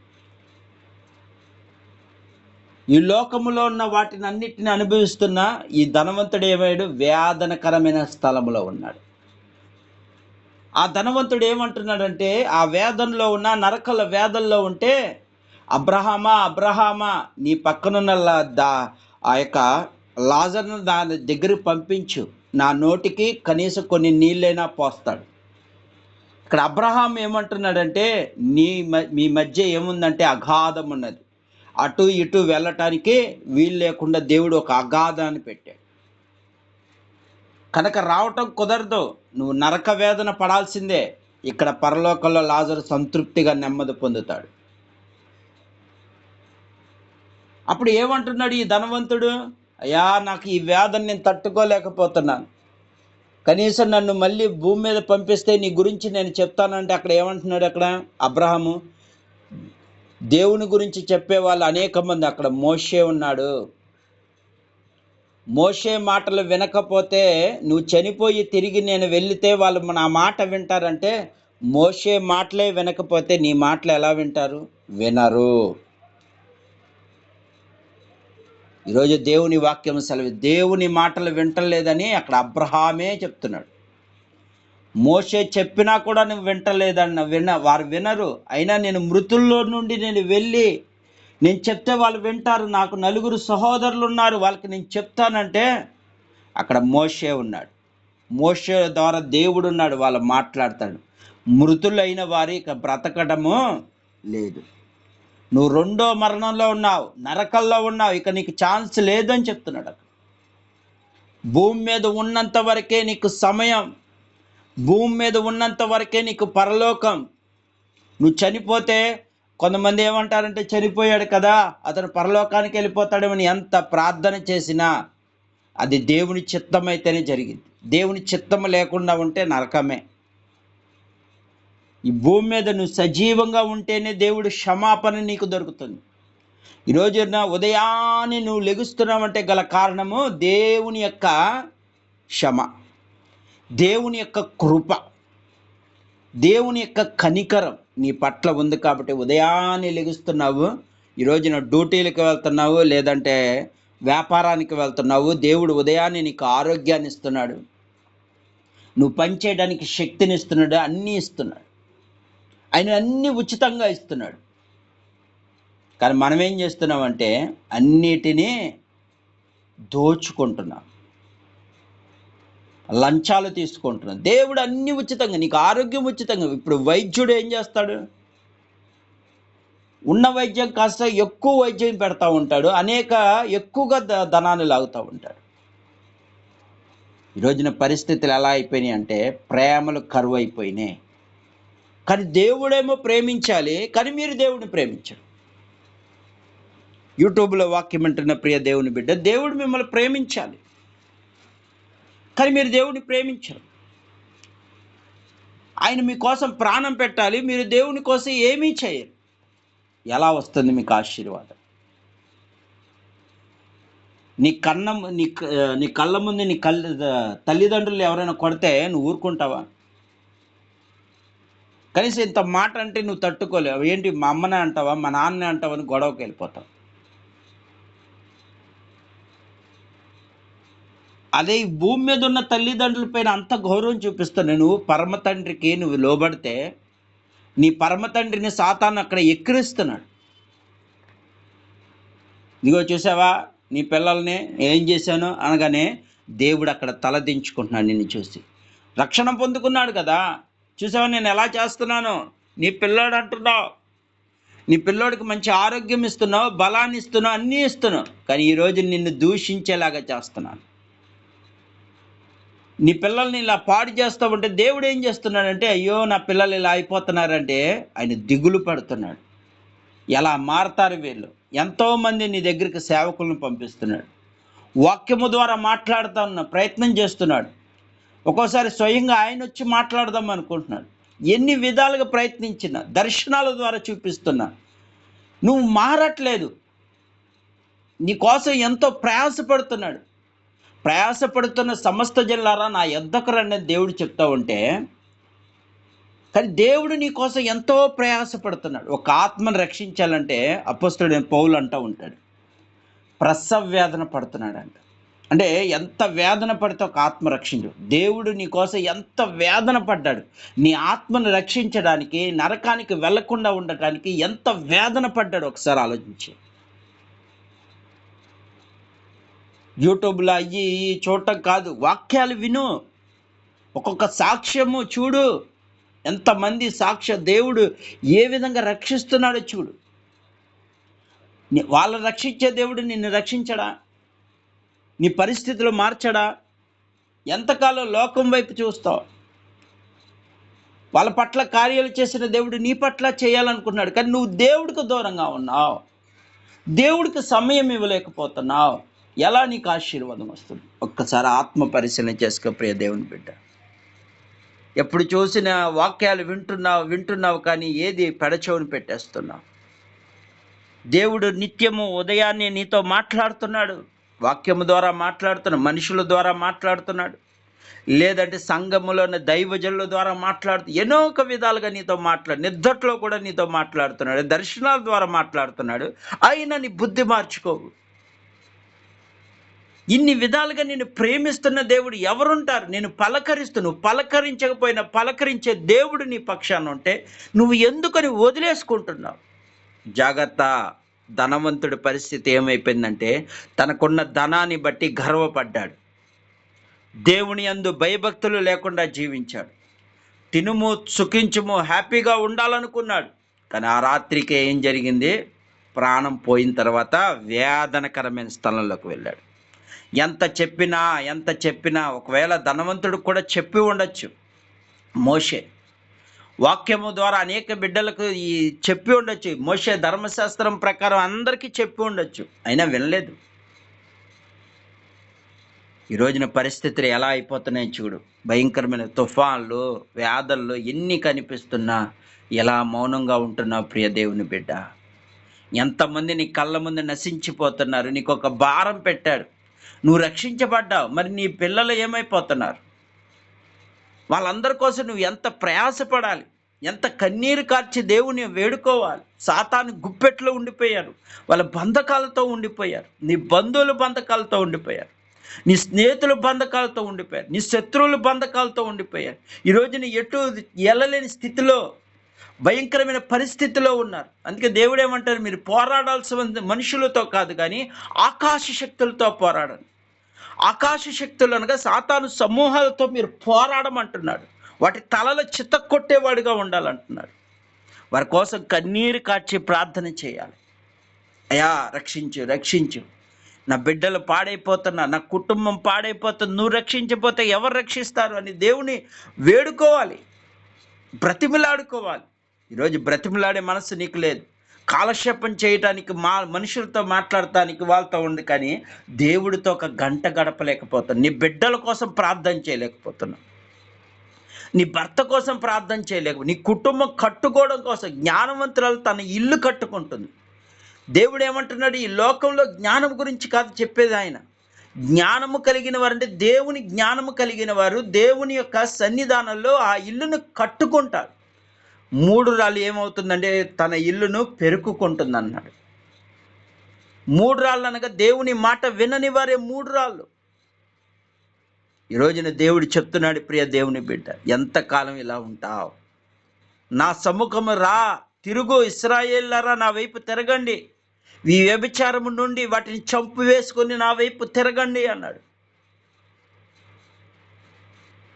ఈ లోకములో ఉన్న వాటిని అన్నిటిని అనుభవిస్తున్న ఈ ధనవంతుడు ఏమయ్యాడు? వేదనకరమైన స్థలంలో ఉన్నాడు. ఆ ధనవంతుడు ఏమంటున్నాడంటే ఆ వేదనలో ఉన్న, నరకల వేదనలో ఉంటే, అబ్రహామా నీ పక్కనున్న ఆ యొక్క లాజర్ను దాని దగ్గరికి పంపించు, నా నోటికి కనీసం కొన్ని నీళ్ళైనా పోస్తాడు. ఇక్కడ అబ్రహాం ఏమంటున్నాడంటే మీ మధ్య ఏముందంటే అగాధం ఉన్నది, అటు ఇటు వెళ్ళటానికి వీలు లేకుండా దేవుడు ఒక అగాధాన్ని పెట్టాడు. కనుక రావటం కుదరదు, నువ్వు నరక వేదన పడాల్సిందే. ఇక్కడ పరలోకంలో లాజరు సంతృప్తిగా నెమ్మది పొందుతాడు. అప్పుడు ఏమంటున్నాడు ఈ ధనవంతుడు? అయ్యా నాకు ఈ వేదన నేను తట్టుకోలేకపోతున్నాను, కనీసం నన్ను మళ్ళీ భూమి మీద పంపిస్తే నీ గురించి నేను చెప్తానంటే అక్కడ ఏమంటున్నాడు? అక్కడ అబ్రహాము దేవుని గురించి చెప్పే వాళ్ళు అనేక మంది, అక్కడ మోషే ఉన్నాడు. మోషే మాటలు వినకపోతే, నువ్వు చనిపోయి తిరిగి నేను వెళితే వాళ్ళు నా మాట వింటారంటే, మోషే మాటలే వినకపోతే నీ మాటలు ఎలా వింటారు? వినరు. ఈరోజు దేవుని వాక్యం సెలవు, దేవుని మాటలు వింటలేదని అక్కడ అబ్రహామే చెప్తున్నాడు. మోషే చెప్పినా కూడా నువ్వు వింటలేదన్న వారు వినరు. అయినా నేను మృతుల్లో నుండి నేను వెళ్ళి నేను చెప్తే వాళ్ళు వింటారు, నాకు నలుగురు సహోదరులు ఉన్నారు వాళ్ళకి నేను చెప్తానంటే అక్కడ మోషే ఉన్నాడు. మోషే ద్వారా దేవుడు ఉన్నాడు, వాళ్ళు మాట్లాడతాడు. మృతులైన వారి ఇక బ్రతకడము లేదు. నువ్వు రెండో మరణంలో ఉన్నావు, నరకల్లో ఉన్నావు, ఇక నీకు ఛాన్స్ లేదని చెప్తున్నాడు. భూమి మీద ఉన్నంత వరకే నీకు సమయం, భూమి మీద ఉన్నంత వరకే నీకు పరలోకం. నువ్వు చనిపోతే కొంతమంది ఏమంటారంటే, చనిపోయాడు కదా అతను పరలోకానికి వెళ్ళిపోతాడేమని ఎంత ప్రార్థన చేసినా అది దేవుని చిత్తమైతేనే జరిగింది. దేవుని చిత్తం లేకుండా ఉంటే నరకమే. ఈ భూమి మీద నువ్వు సజీవంగా ఉంటేనే దేవుడు క్షమాపణ నీకు దొరుకుతుంది. ఈరోజు ఉదయాన్నే నువ్వు లెగుస్తున్నావంటే గల కారణము దేవుని యొక్క క్షమ, దేవుని యొక్క కృప, దేవుని యొక్క కనికరం నీ పట్ల ఉంది కాబట్టి ఉదయాన్నే లెగుస్తున్నావు. ఈరోజు నువ్వు డ్యూటీలకు వెళ్తున్నావు, లేదంటే వ్యాపారానికి వెళ్తున్నావు. దేవుడు ఉదయాన్నే నీకు ఆరోగ్యాన్ని ఇస్తున్నాడు, నువ్వు పనిచేయడానికి శక్తిని ఇస్తున్నాడు, అన్నీ ఇస్తున్నాడు. ఆయన అన్నీ ఉచితంగా ఇస్తున్నాడు. కానీ మనం ఏం చేస్తున్నామంటే అన్నిటినీ దోచుకుంటున్నాం, లంచాలు తీసుకుంటున్నాం. దేవుడు అన్నీ ఉచితంగా, నీకు ఆరోగ్యం ఉచితంగా. ఇప్పుడు వైద్యుడు ఏం చేస్తాడు? ఉన్న వైద్యం కాస్త ఎక్కువ వైద్యం పెడతా ఉంటాడు, ఎక్కువగా ధనాన్ని లాగుతూ ఉంటాడు. ఈరోజున పరిస్థితులు ఎలా అయిపోయినాయి అంటే ప్రేమలు కరువు అయిపోయినాయి. కానీ దేవుడేమో ప్రేమించాలి, కానీ మీరు దేవుడిని ప్రేమించరు. యూట్యూబ్లో వాక్యం అంటున్న ప్రియ దేవుని బిడ్డ, దేవుడు మిమ్మల్ని ప్రేమించాలి, కానీ మీరు దేవుడిని ప్రేమించరు. ఆయన మీకోసం ప్రాణం పెట్టాలి, మీరు దేవుని కోసం ఏమీ చేయరు. ఎలా వస్తుంది మీకు ఆశీర్వాదం? నీ కళ్ళ ముందు తల్లిదండ్రులు ఎవరైనా కొడితే నువ్వు ఊరుకుంటావా? కనీసం ఇంత మాట అంటే నువ్వు తట్టుకోలేవు. ఏంటి, మా అమ్మనే అంటావా, మా నాన్నే అంటావా అని గొడవకి వెళ్ళిపోతావు. అదే ఈ భూమి మీద ఉన్న తల్లిదండ్రుల పైన అంత గౌరవం చూపిస్తాను. నువ్వు పరమ తండ్రికి నువ్వు లోబడితే నీ పరమ తండ్రిని సాతాను అక్కడ ఎక్కిరిస్తున్నాడు. ఇదిగో చూసావా నీ పిల్లల్ని ఏం చేశాను అనగానే దేవుడు అక్కడ తలదించుకుంటున్నాడు నిన్ను చూసి. రక్షణ పొందుకున్నాడు కదా, చూసావా నేను ఎలా చేస్తున్నాను, నీ పిల్లోడు అంటున్నావు, నీ పిల్లోడికి మంచి ఆరోగ్యం ఇస్తున్నావు, బలాన్ని ఇస్తున్నావు, అన్నీ ఇస్తున్నావు. కానీ ఈరోజు నిన్ను దూషించేలాగా చేస్తున్నాను. నీ పిల్లల్ని ఇలా పాడు చేస్తూ ఉంటే దేవుడు ఏం చేస్తున్నాడంటే, అయ్యో నా పిల్లలు ఇలా అయిపోతున్నారంటే ఆయన దిగులు పడుతున్నాడు. ఎలా మారతారు వీళ్ళు? ఎంతోమంది నీ దగ్గరికి సేవకులను పంపిస్తున్నాడు, వాక్యము ద్వారా మాట్లాడుతూ ఉన్న ప్రయత్నం చేస్తున్నాడు. ఒక్కోసారి స్వయంగా ఆయన వచ్చి మాట్లాడదాం అనుకుంటున్నాడు. ఎన్ని విధాలుగా ప్రయత్నించినా, దర్శనాల ద్వారా చూపిస్తున్నా, నువ్వు మారట్లేదు. నీ కోసం ఎంతో ప్రయాసపడుతున్నాడు. ప్రయాసపడుతున్న సమస్త జనులారా నా యొద్దకు రండి అని దేవుడు చెప్తా ఉంటే, కానీ దేవుడు నీ కోసం ఎంతో ప్రయాసపడుతున్నాడు. ఒక ఆత్మను రక్షించాలంటే అపొస్తలుడైన పౌలు అంటూ ఉంటాడు, ప్రసవ వేదన పడుతున్నాడంట. అంటే ఎంత వేదన పడితే ఒక ఆత్మ రక్షించు. దేవుడు నీ కోసం ఎంత వేదన పడ్డాడు, నీ ఆత్మను రక్షించడానికి, నరకానికి వెళ్లకుండా ఉండటానికి ఎంత వేదన పడ్డాడు ఒకసారి ఆలోచించి. యూట్యూబ్లో అయ్యి చూడటం కాదు, వాక్యాలు విను, ఒక్కొక్క సాక్ష్యము చూడు, ఎంతమంది దేవుడు ఏ విధంగా రక్షిస్తున్నాడో చూడు. వాళ్ళని రక్షించే దేవుడు నిన్ను రక్షించడా? నీ పరిస్థితులు మార్చడా? ఎంతకాలం లోకం వైపు చూస్తావు? వాళ్ళ పట్ల కార్యాలు చేసిన దేవుడు నీ పట్ల చేయాలనుకున్నాడు, కానీ నువ్వు దేవుడికి దూరంగా ఉన్నావు, దేవుడికి సమయం ఇవ్వలేకపోతున్నావు. ఎలా నీకు ఆశీర్వాదం వస్తుంది? ఒక్కసారి ఆత్మ పరిశీలన చేసుకో ప్రియ దేవుని బిడ్డ. ఎప్పుడు చూసిన వాక్యాలు వింటున్నావు కానీ ఏది పెడచెవిన పెట్టేస్తున్నావు. దేవుడు నిత్యము ఉదయాన్నే నీతో మాట్లాడుతున్నాడు, వాక్యము ద్వారా మాట్లాడుతున్నాడు, మనుషుల ద్వారా మాట్లాడుతున్నాడు, లేదంటే సంఘములోని దైవజనుల ద్వారా ఎన్నో ఒక విధాలుగా నీతో నిద్దట్లో కూడా నీతో మాట్లాడుతున్నాడు, దర్శనాల ద్వారా మాట్లాడుతున్నాడు. అయినా నీ బుద్ధి మార్చుకోవు. ఇన్ని విధాలుగా నేను ప్రేమిస్తున్న దేవుడు ఎవరుంటారు? నేను నువ్వు పలకరించకపోయినా పలకరించే దేవుడు నీ పక్షాన ఉంటే నువ్వు ఎందుకని వదిలేసుకుంటున్నావు? జాగ్రత్త. ధనవంతుడి పరిస్థితి ఏమైపోయిందంటే తనకున్న ధనాన్ని బట్టి గర్వపడ్డాడు, దేవుని యందు భయభక్తులు లేకుండా జీవించాడు. తినుము సుఖించుము హ్యాపీగా ఉండాలనుకున్నాడు, కానీ ఆ రాత్రికి ఏం జరిగింది? ప్రాణం పోయిన తర్వాత వేదనకరమైన స్థలంలోకి వెళ్ళాడు. ఎంత చెప్పినా ఒకవేళ ధనవంతుడికి కూడా చెప్పి ఉండొచ్చు. మోషే వాక్యము ద్వారా అనేక బిడ్డలకు చెప్పి ఉండొచ్చు. మోషే ధర్మశాస్త్రం ప్రకారం అందరికీ చెప్పి ఉండొచ్చు, అయినా వినలేదు. ఈ రోజున పరిస్థితులు ఎలా అయిపోతున్నాయి చూడు. భయంకరమైన తుఫాన్లు, వ్యాధులు ఎన్ని కనిపిస్తున్నా ఎలా మౌనంగా ఉంటున్నావు ప్రియ దేవుని బిడ్డ? ఎంతమంది నీ కళ్ళ ముందు నశించిపోతున్నారు. నీకు ఒక భారం పెట్టాడు, నువ్వు రక్షించబడ్డావు, మరి నీ పిల్లలు ఏమైపోతున్నారు? వాళ్ళందరి కోసం నువ్వు ఎంత ప్రయాసపడాలి, ఎంత కన్నీరు కార్చి దేవుని వేడుకోవాలి. సాతాను గుప్పెట్లో ఉండిపోయారు, వాళ్ళ బంధకాలతో ఉండిపోయారు, నీ బంధువుల బంధకాలతో ఉండిపోయారు, నీ స్నేహితుల బంధకాలతో ఉండిపోయారు, నీ శత్రువుల బంధకాలతో ఉండిపోయారు. ఈరోజు నీ ఎటు వెళ్ళలేని స్థితిలో, భయంకరమైన పరిస్థితిలో ఉన్నారు. అందుకే దేవుడు ఏమంటారు? మీరు పోరాడాల్సిన మనుషులతో కాదు కానీ ఆకాశ శక్తులతో పోరాడండి. ఆకాశ శక్తులు అనగా సాతాను సమూహాలతో మీరు పోరాడమంటున్నాడు. వాటి తలలో చితక్కొట్టేవాడిగా ఉండాలంటున్నాడు. వారి కోసం కన్నీరు కార్చి ప్రార్థన చేయాలి. అయ్యా రక్షించు, నా బిడ్డలు పాడైపోతున్నా, నా కుటుంబం పాడైపోతుంది, నువ్వు రక్షించకపోతే ఎవరు రక్షిస్తారు అని దేవుని వేడుకోవాలి, బ్రతిమిలాడుకోవాలి. ఈరోజు బ్రతిమిలాడే మనసు నీకు లేదు. కాలక్షేపం చేయటానికి మనుషులతో మాట్లాడటానికి వాళ్ళతో ఉంది, కానీ దేవుడితో ఒక గంట గడపలేకపోతున్నావు. నీ బిడ్డల కోసం ప్రార్థన చేయలేకపోతున్నావు, నీ భర్త కోసం ప్రార్థన నీ కుటుంబం కట్టుకోవడం కోసం. జ్ఞానవంతురాలు తన ఇల్లు కట్టుకుంటుంది. దేవుడు ఏమంటున్నాడు? ఈ లోకంలో జ్ఞానం గురించి కాదు చెప్పేది ఆయన. జ్ఞానము కలిగిన వారు అంటే దేవుని జ్ఞానము కలిగిన వారు దేవుని యొక్క సన్నిధానంలో ఆ ఇల్లును కట్టుకుంటారు. 3 రాళ్ళు ఏమవుతుందంటే తన ఇల్లును పెరుకుకుంటుంది అన్నాడు. 3 రాళ్ళు అనగా దేవుని మాట వినని వారే 3 రాళ్ళు. ఈ రోజున దేవుడు చెప్తున్నాడు, ప్రియ దేవుని బిడ్డ, ఎంతకాలం ఇలా ఉంటావు? నా సముఖము రా, తిరుగు, ఇశ్రాయేలులారా నా వైపు తిరగండి, ఈ వ్యభిచారము నుండి వాటిని చంపు వేసుకొని నా వైపు తిరగండి అన్నాడు.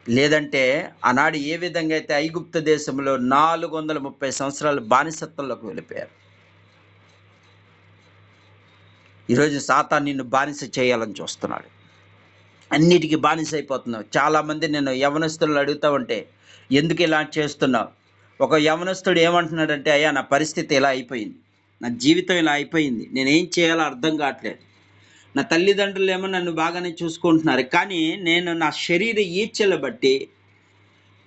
లేదంటే ఆనాడు ఏ విధంగా అయితే ఐగుప్తు దేశంలో 430 సంవత్సరాలు బానిసత్వంలోకి వెళ్ళిపోయారు. ఈరోజు సాతాను నిన్ను బానిస చేయాలని చూస్తున్నాడు. అన్నిటికీ బానిస అయిపోతున్నావు. చాలామంది నేను యవనస్తులు అడుగుతా ఉంటే ఎందుకు ఇలా చేస్తున్నావు? ఒక యవనస్తుడు ఏమంటున్నాడంటే, అయ్యా నా పరిస్థితి ఇలా అయిపోయింది, నా జీవితం ఇలా అయిపోయింది, నేనేం చేయాలో అర్థం కావట్లేదు. నా తల్లిదండ్రులు ఏమో నన్ను బాగానే చూసుకుంటున్నారు, కానీ నేను నా శరీర ఈచ్ఛలు బట్టి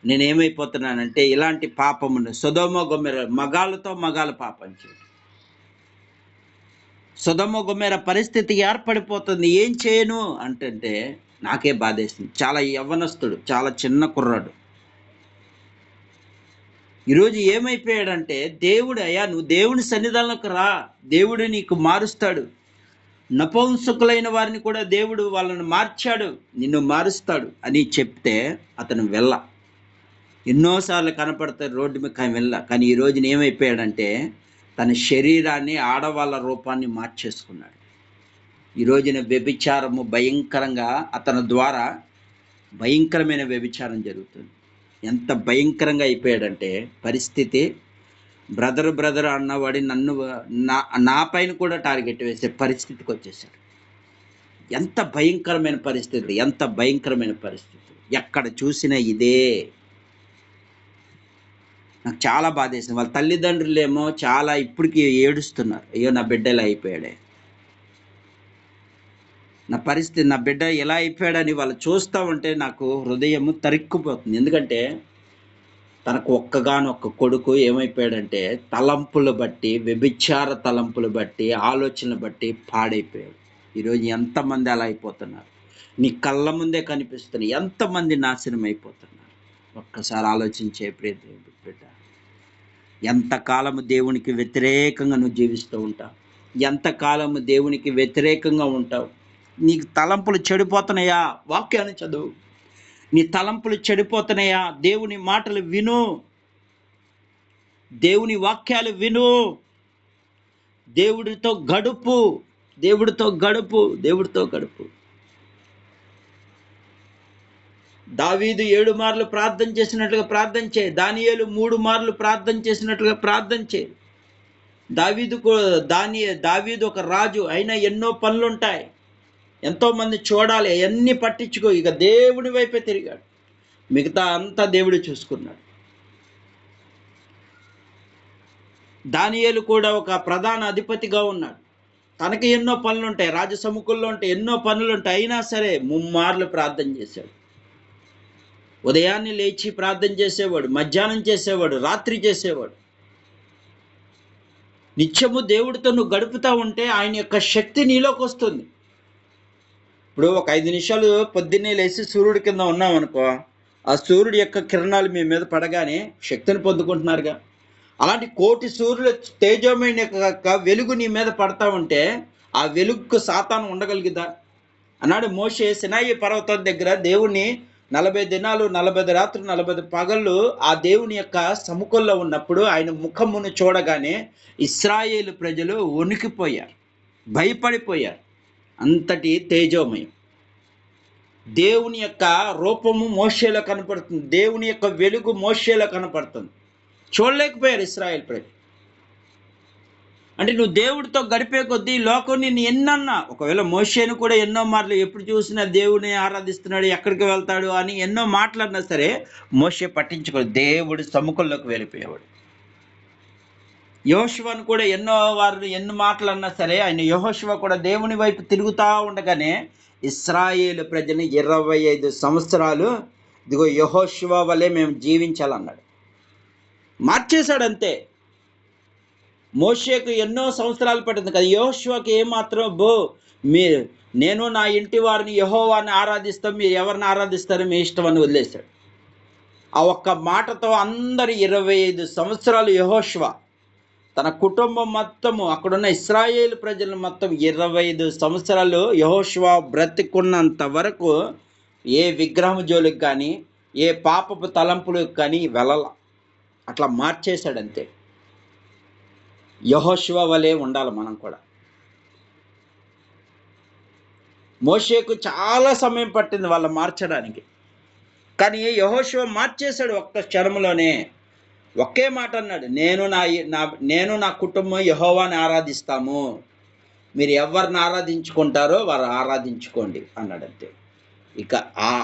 నేనేమైపోతున్నానంటే ఇలాంటి పాపమును సొదొమ గొమొర్రా మగాళ్ళతో మగాళ్ళ పాపం చేయడం. సొదొమ గొమొర్రా పరిస్థితి ఏర్పడిపోతుంది. ఏం చేయను అంటే నాకే బాధేస్తుంది. చాలా యవ్వనస్తుడు, చాలా చిన్న కుర్రాడు. ఈరోజు ఏమైపోయాడంటే, దేవుడు అయ్యా నువ్వు దేవుని సన్నిధానంలోకి రా, దేవుడు నీకు మారుస్తాడు. నపుంసకులైన వారిని కూడా దేవుడు వాళ్ళని మార్చాడు, నిన్ను మారుస్తాడు అని చెప్తే అతను ఎన్నోసార్లు కనపడతాడు రోడ్డు మీద కానీ ఈ రోజున ఏమైపోయాడంటే తన శరీరాన్ని ఆడవాళ్ళ రూపాన్ని మార్చేసుకున్నాడు. ఈ రోజున వ్యభిచారము భయంకరంగా అతని ద్వారా భయంకరమైన వ్యభిచారం జరుగుతుంది. ఎంత భయంకరంగా అయిపోయాడంటే పరిస్థితి, బ్రదర్ అన్నవాడి నన్ను నా పైన కూడా టార్గెట్ వేసే పరిస్థితికి వచ్చేసాడు. ఎంత భయంకరమైన పరిస్థితి, ఎక్కడ చూసినా ఇదే. నాకు చాలా బాధేసింది. వాళ్ళ తల్లిదండ్రులేమో చాలా ఇప్పటికీ ఏడుస్తున్నారు, అయ్యో నా బిడ్డ ఇలా అయిపోయాడే. నా పరిస్థితి, నా బిడ్డ ఎలా అయిపోయాడని వాళ్ళు చూస్తూ ఉంటే నాకు హృదయము తరిక్కుపోతుంది. ఎందుకంటే తనకు ఒక్కగానొక్క కొడుకు ఏమైపోయాడంటే తలంపులు బట్టి, వ్యభిచార తలంపులు బట్టి, ఆలోచనలు బట్టి పాడైపోయాడు. ఈరోజు ఎంతమంది అలా అయిపోతున్నారు? నీ కళ్ళ ముందే కనిపిస్తున్నాయి. ఎంతమంది నాశనం అయిపోతున్నారు? ఒక్కసారి ఆలోచించే ప్రియ దేవుని బిడ్డ. ఎంతకాలము దేవునికి వ్యతిరేకంగా నువ్వు జీవిస్తూ ఉంటావు? ఎంతకాలము దేవునికి వ్యతిరేకంగా ఉంటావు? నీకు తలంపులు చెడిపోతున్నాయా? వాక్యాన్ని చదువు. నీ తలంపులు చెడిపోతున్నాయా? దేవుని మాటలు విను, దేవుని వాక్యాలు విను, దేవుడితో గడుపు, దేవుడితో గడుపు, దేవుడితో గడుపు. దావీదు 7 మార్లు ప్రార్థన చేసినట్లుగా ప్రార్థన చేయి. దానియేలు 3 మార్లు ప్రార్థన చేసినట్లుగా ప్రార్థన చేయి. దావీదు ఒక రాజు అయినా ఎన్నో పనులుంటాయి, ఎంతోమంది చూడాలి, అవన్నీ పట్టించుకో. ఇక దేవుడి వైపే తిరిగాడు, మిగతా అంతా దేవుడు చూసుకున్నాడు. దానియేలు కూడా ఒక ప్రధాన అధిపతిగా ఉన్నాడు. తనకి ఎన్నో పనులుంటాయి, రాజసముఖంలో ఉంటాయి, ఎన్నో పనులుంటాయి. అయినా సరే 3 మార్లు ప్రార్థన చేశాడు. ఉదయాన్నే లేచి ప్రార్థన చేసేవాడు, మధ్యాహ్నం చేసేవాడు, రాత్రి చేసేవాడు. నిత్యము దేవుడితో నువ్వు గడుపుతూ ఉంటే ఆయన యొక్క శక్తి నీలోకి వస్తుంది. ఇప్పుడు ఒక 5 నిమిషాలు పొద్దున్నే లేచి సూర్యుడి కింద ఉన్నాం అనుకో, ఆ సూర్యుడి యొక్క కిరణాలు మీ మీద పడగానే శక్తిని పొందుకుంటున్నారుగా. అలాంటి కోటి సూర్యుల తేజోమైన యొక్క వెలుగు నీ మీద పడతా ఉంటే ఆ వెలుగుకు సాతాను ఉండగలిగిదా? అన్నాడు మోషే సినాయి పర్వతం దగ్గర దేవుణ్ణి 40 దినాలు 40 రాత్రులు 40 పగళ్ళు ఆ దేవుని యొక్క సముఖంలో ఉన్నప్పుడు ఆయన ముఖమును చూడగానే ఇశ్రాయేలు ప్రజలు వణికిపోయారు, భయపడిపోయారు. అంతటి తేజోమయం. దేవుని యొక్క రూపము మోషేలో కనపడుతుంది, దేవుని యొక్క వెలుగు మోషేలో కనపడుతుంది. చూడలేకపోయారు ఇశ్రాయేలు ప్రజలు. అంటే నువ్వు దేవుడితో గడిపే కొద్దీ లోకం నిన్ను ఎన్నన్నా, ఒకవేళ మోషేను కూడా ఎన్నో మాటలు ఎప్పుడు చూసినా దేవుని ఆరాధిస్తున్నాడు, ఎక్కడికి వెళ్తాడు అని ఎన్నో మాట్లాడినా సరే మోషే పట్టించుకోడు, దేవుడి సముఖంలోకి వెళ్ళిపోయేవాడు. యెహోషువను కూడా ఎన్నో మాటలు అన్నా సరే ఆయన యెహోషువ కూడా దేవుని వైపు తిరుగుతూ ఉండగానే ఇశ్రాయేలు ప్రజని 25 సంవత్సరాలు ఇదిగో యెహోషువ వలె మేము జీవించాలన్నాడు. మార్చేశాడు అంతే. మోషేకు ఎన్నో సంవత్సరాలు పట్టింది కదా, యెహోషువకి ఏమాత్రం నేను నా ఇంటి వారిని యెహోవాని ఆరాధిస్తాం, మీరు ఎవరిని ఆరాధిస్తారో మీ ఇష్టం అని వదిలేశాడు. ఆ ఒక్క మాటతో అందరు 25 సంవత్సరాలు యెహోషువ తన కుటుంబం మొత్తము, అక్కడున్న ఇశ్రాయేలు ప్రజలు మొత్తం 25 సంవత్సరాలు యెహోషువ బ్రతికున్నంత వరకు ఏ విగ్రహం జోలికి కానీ ఏ పాపపు తలంపులకు కానీ వెళ్ళాల. అట్లా మార్చేశాడంతే. యెహోషువ వలె ఉండాలి మనం కూడా. మోషేకు చాలా సమయం పట్టింది వాళ్ళు మార్చడానికి, కానీ యెహోషువ మార్చేశాడు ఒక్క క్షణంలోనే. ఒకే మాట అన్నాడు, నేను నా కుటుంబం యెహోవాని ఆరాధిస్తాము, మీరు ఎవరిని ఆరాధించుకుంటారో వారు ఆరాధించుకోండి అన్నాడంతే. ఇక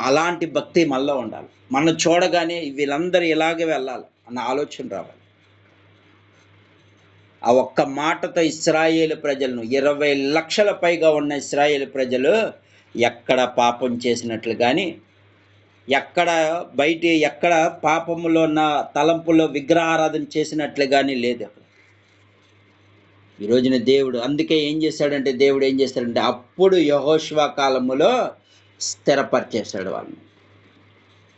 అలాంటి భక్తి మనలో ఉండాలి. మనం చూడగానే వీళ్ళందరూ ఇలాగే వెళ్ళాలి అన్న ఆలోచన రావాలి. ఆ ఒక్క మాటతో ఇశ్రాయేలు ప్రజలను 20 లక్షల పైగా ఉన్న ఇశ్రాయేలు ప్రజలు ఎక్కడ పాపం చేసినట్లు కానీ ఎక్కడ పాపములో ఉన్న తలంపులో విగ్రహారాధన చేసినట్లు కానీ లేదు అక్కడ. ఈ రోజున దేవుడు అందుకే ఏం చేశాడంటే అప్పుడు యెహోషువ కాలములో స్థిరపరిచేశాడు వాళ్ళని.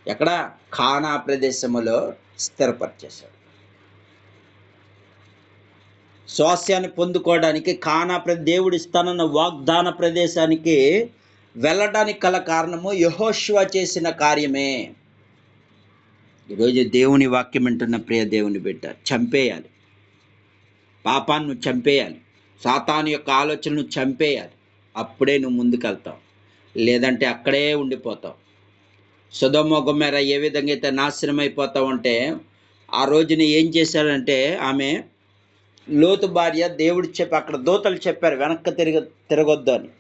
ఎక్కడ? కానా ప్రదేశములో స్థిరపరిచేశాడు. స్వాస్యాన్ని పొందుకోవడానికి దేవుడు ఇస్తానన్న వాగ్దాన ప్రదేశానికి వెళ్ళడానికి గల కారణము యెహోషువ చేసిన కార్యమే. ఈరోజు దేవుని వాక్యం వింటున్న ప్రియ దేవుని బిడ్డ, చంపేయాలి పాపాన్ని, చంపేయాలి సాతాను యొక్క ఆలోచనను చంపేయాలి. అప్పుడే నువ్వు ముందుకెళ్తావు, లేదంటే అక్కడే ఉండిపోతావు. సొదొమ గొమొర్రా ఏ విధంగా అయితే నాశనం అయిపోతావు అంటే, ఆ రోజున ఏం చేశాడంటే ఆమె లోతు భార్య దేవుడు అక్కడ దూతలు చెప్పారు వెనక్కి తిరగొద్దు అని,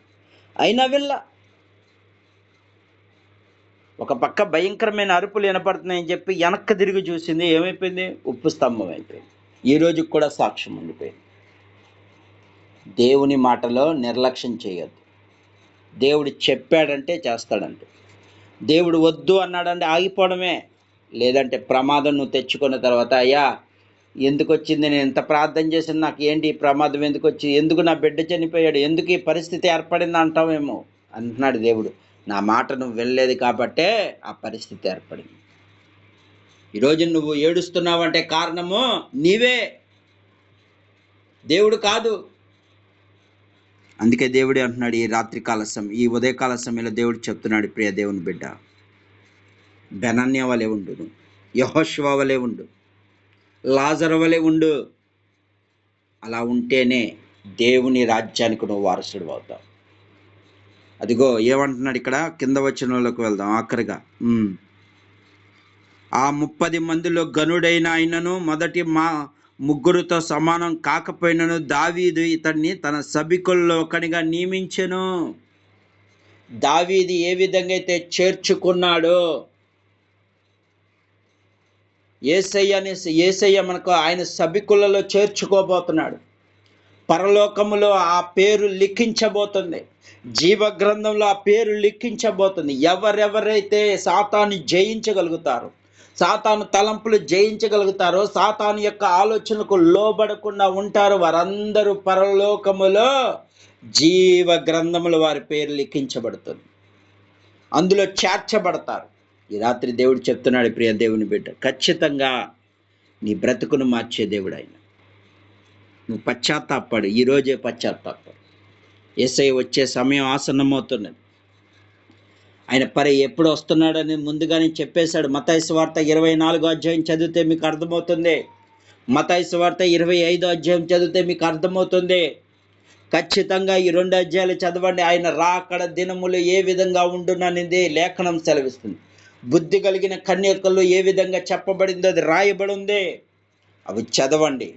అయినా వెళ్ళ. ఒక పక్క భయంకరమైన అరుపులు వినపడుతున్నాయని చెప్పి వెనక్కి తిరిగి చూసింది, ఏమైపోయింది? ఉప్పు స్తంభం అయిపోయింది. ఈ రోజుకి కూడా సాక్ష్యం ఉండిపోయింది. దేవుని మాటలో నిర్లక్ష్యం చేయొద్దు. దేవుడు చెప్పాడంటే చేస్తాడంటే. దేవుడు వద్దు అన్నాడంటే ఆగిపోవడమే. లేదంటే ప్రమాదం నువ్వు తెచ్చుకున్న తర్వాత, అయ్యా ఎందుకు వచ్చింది, నేను ఎంత ప్రార్థన చేసిన నాకు ఏంటి ఈ ప్రమాదం ఎందుకు వచ్చింది, ఎందుకు నా బిడ్డ చనిపోయాడు, ఎందుకు ఈ పరిస్థితి ఏర్పడింది అంటావేమో. అంటున్నాడు దేవుడు, నా మాట నువ్వు వెళ్ళలేదు కాబట్టే ఆ పరిస్థితి ఏర్పడింది. ఈరోజు నువ్వు ఏడుస్తున్నావంటే కారణము నీవే, దేవుడు కాదు. అందుకే దేవుడే అంటున్నాడు, ఈ రాత్రికాల సమయం, ఈ ఉదయకాల సమయంలో దేవుడు చెప్తున్నాడు, ప్రియ దేవుని బిడ్డ, బెనన్య వలె ఉండు, యెహోషువ వలె ఉండు, లాజరు వలె ఉండు. అలా ఉంటేనే దేవుని రాజ్యానికి నువ్వు వారసుడు అవుతావు. అదిగో ఏమంటున్నాడు ఇక్కడ, కింద వచనంలోకి వెళ్దాం ఆఖరిగా. ఆ 30 మందిలో గనుడైన ఆయనను మొదటి ముగ్గురుతో సమానం కాకపోయినను దావీదు ఇతన్ని తన సభికుల్లో ఒకనిగా నియమించెను. దావీదు ఏ విధంగా అయితే చేర్చుకున్నాడో, యేసయ్య మనకు ఆయన సభికులలో చేర్చుకోబోతున్నాడు. పరలోకములో ఆ పేరు లిఖించబోతుంది, జీవ గ్రంథంలో ఆ పేరు లిఖించబోతుంది. ఎవరెవరైతే సాతాను జయించగలుగుతారో, సాతాను తలంపులు జయించగలుగుతారో, సాతాను యొక్క ఆలోచనకు లోబడకుండా ఉంటారో, వారందరూ పరలోకములో జీవ గ్రంథములో వారి పేరు లిఖించబడుతుంది, అందులో చేర్చబడతారు. ఈ రాత్రి దేవుడు చెప్తున్నాడు, ప్రియ దేవుని బిడ్డ, ఖచ్చితంగా నీ బ్రతుకును మార్చే దేవుడు ఆయన. నువ్వు పశ్చాత్తాపడు, ఈరోజే పశ్చాత్తాపడు. యేసయ్య వచ్చే సమయం ఆసన్నమవుతున్నది. ఆయన ఎప్పుడు వస్తున్నాడని ముందుగానే చెప్పేశాడు. మత్తయి సువార్త 24వ అధ్యాయం చదివితే మీకు అర్థమవుతుంది. మత్తయి సువార్త 25వ అధ్యాయం చదివితే మీకు అర్థమవుతుంది. ఖచ్చితంగా ఈ 2 అధ్యాయాలు చదవండి. ఆయన రాకడ దినములు ఏ విధంగా ఉండుననేది లేఖనం సెలవిస్తుంది. బుద్ధి కలిగిన కన్యకల్లో ఏ విధంగా చెప్పబడిందో అది రాయబడి ఉంది, అవి చదవండి.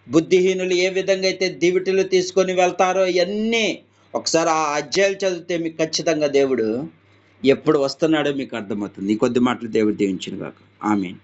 బుద్ధిహీనులు ఏ విధంగా అయితే దివిటీలు తీసుకొని వెళ్తారో ఇవన్నీ ఒకసారి ఆ అధ్యాయాలు చదివితే మీకు ఖచ్చితంగా దేవుడు ఎప్పుడు వస్తున్నాడో మీకు అర్థమవుతుంది. ఈ కొద్ది మాటలు దేవుడు దీవించును గాక. ఆమేన్.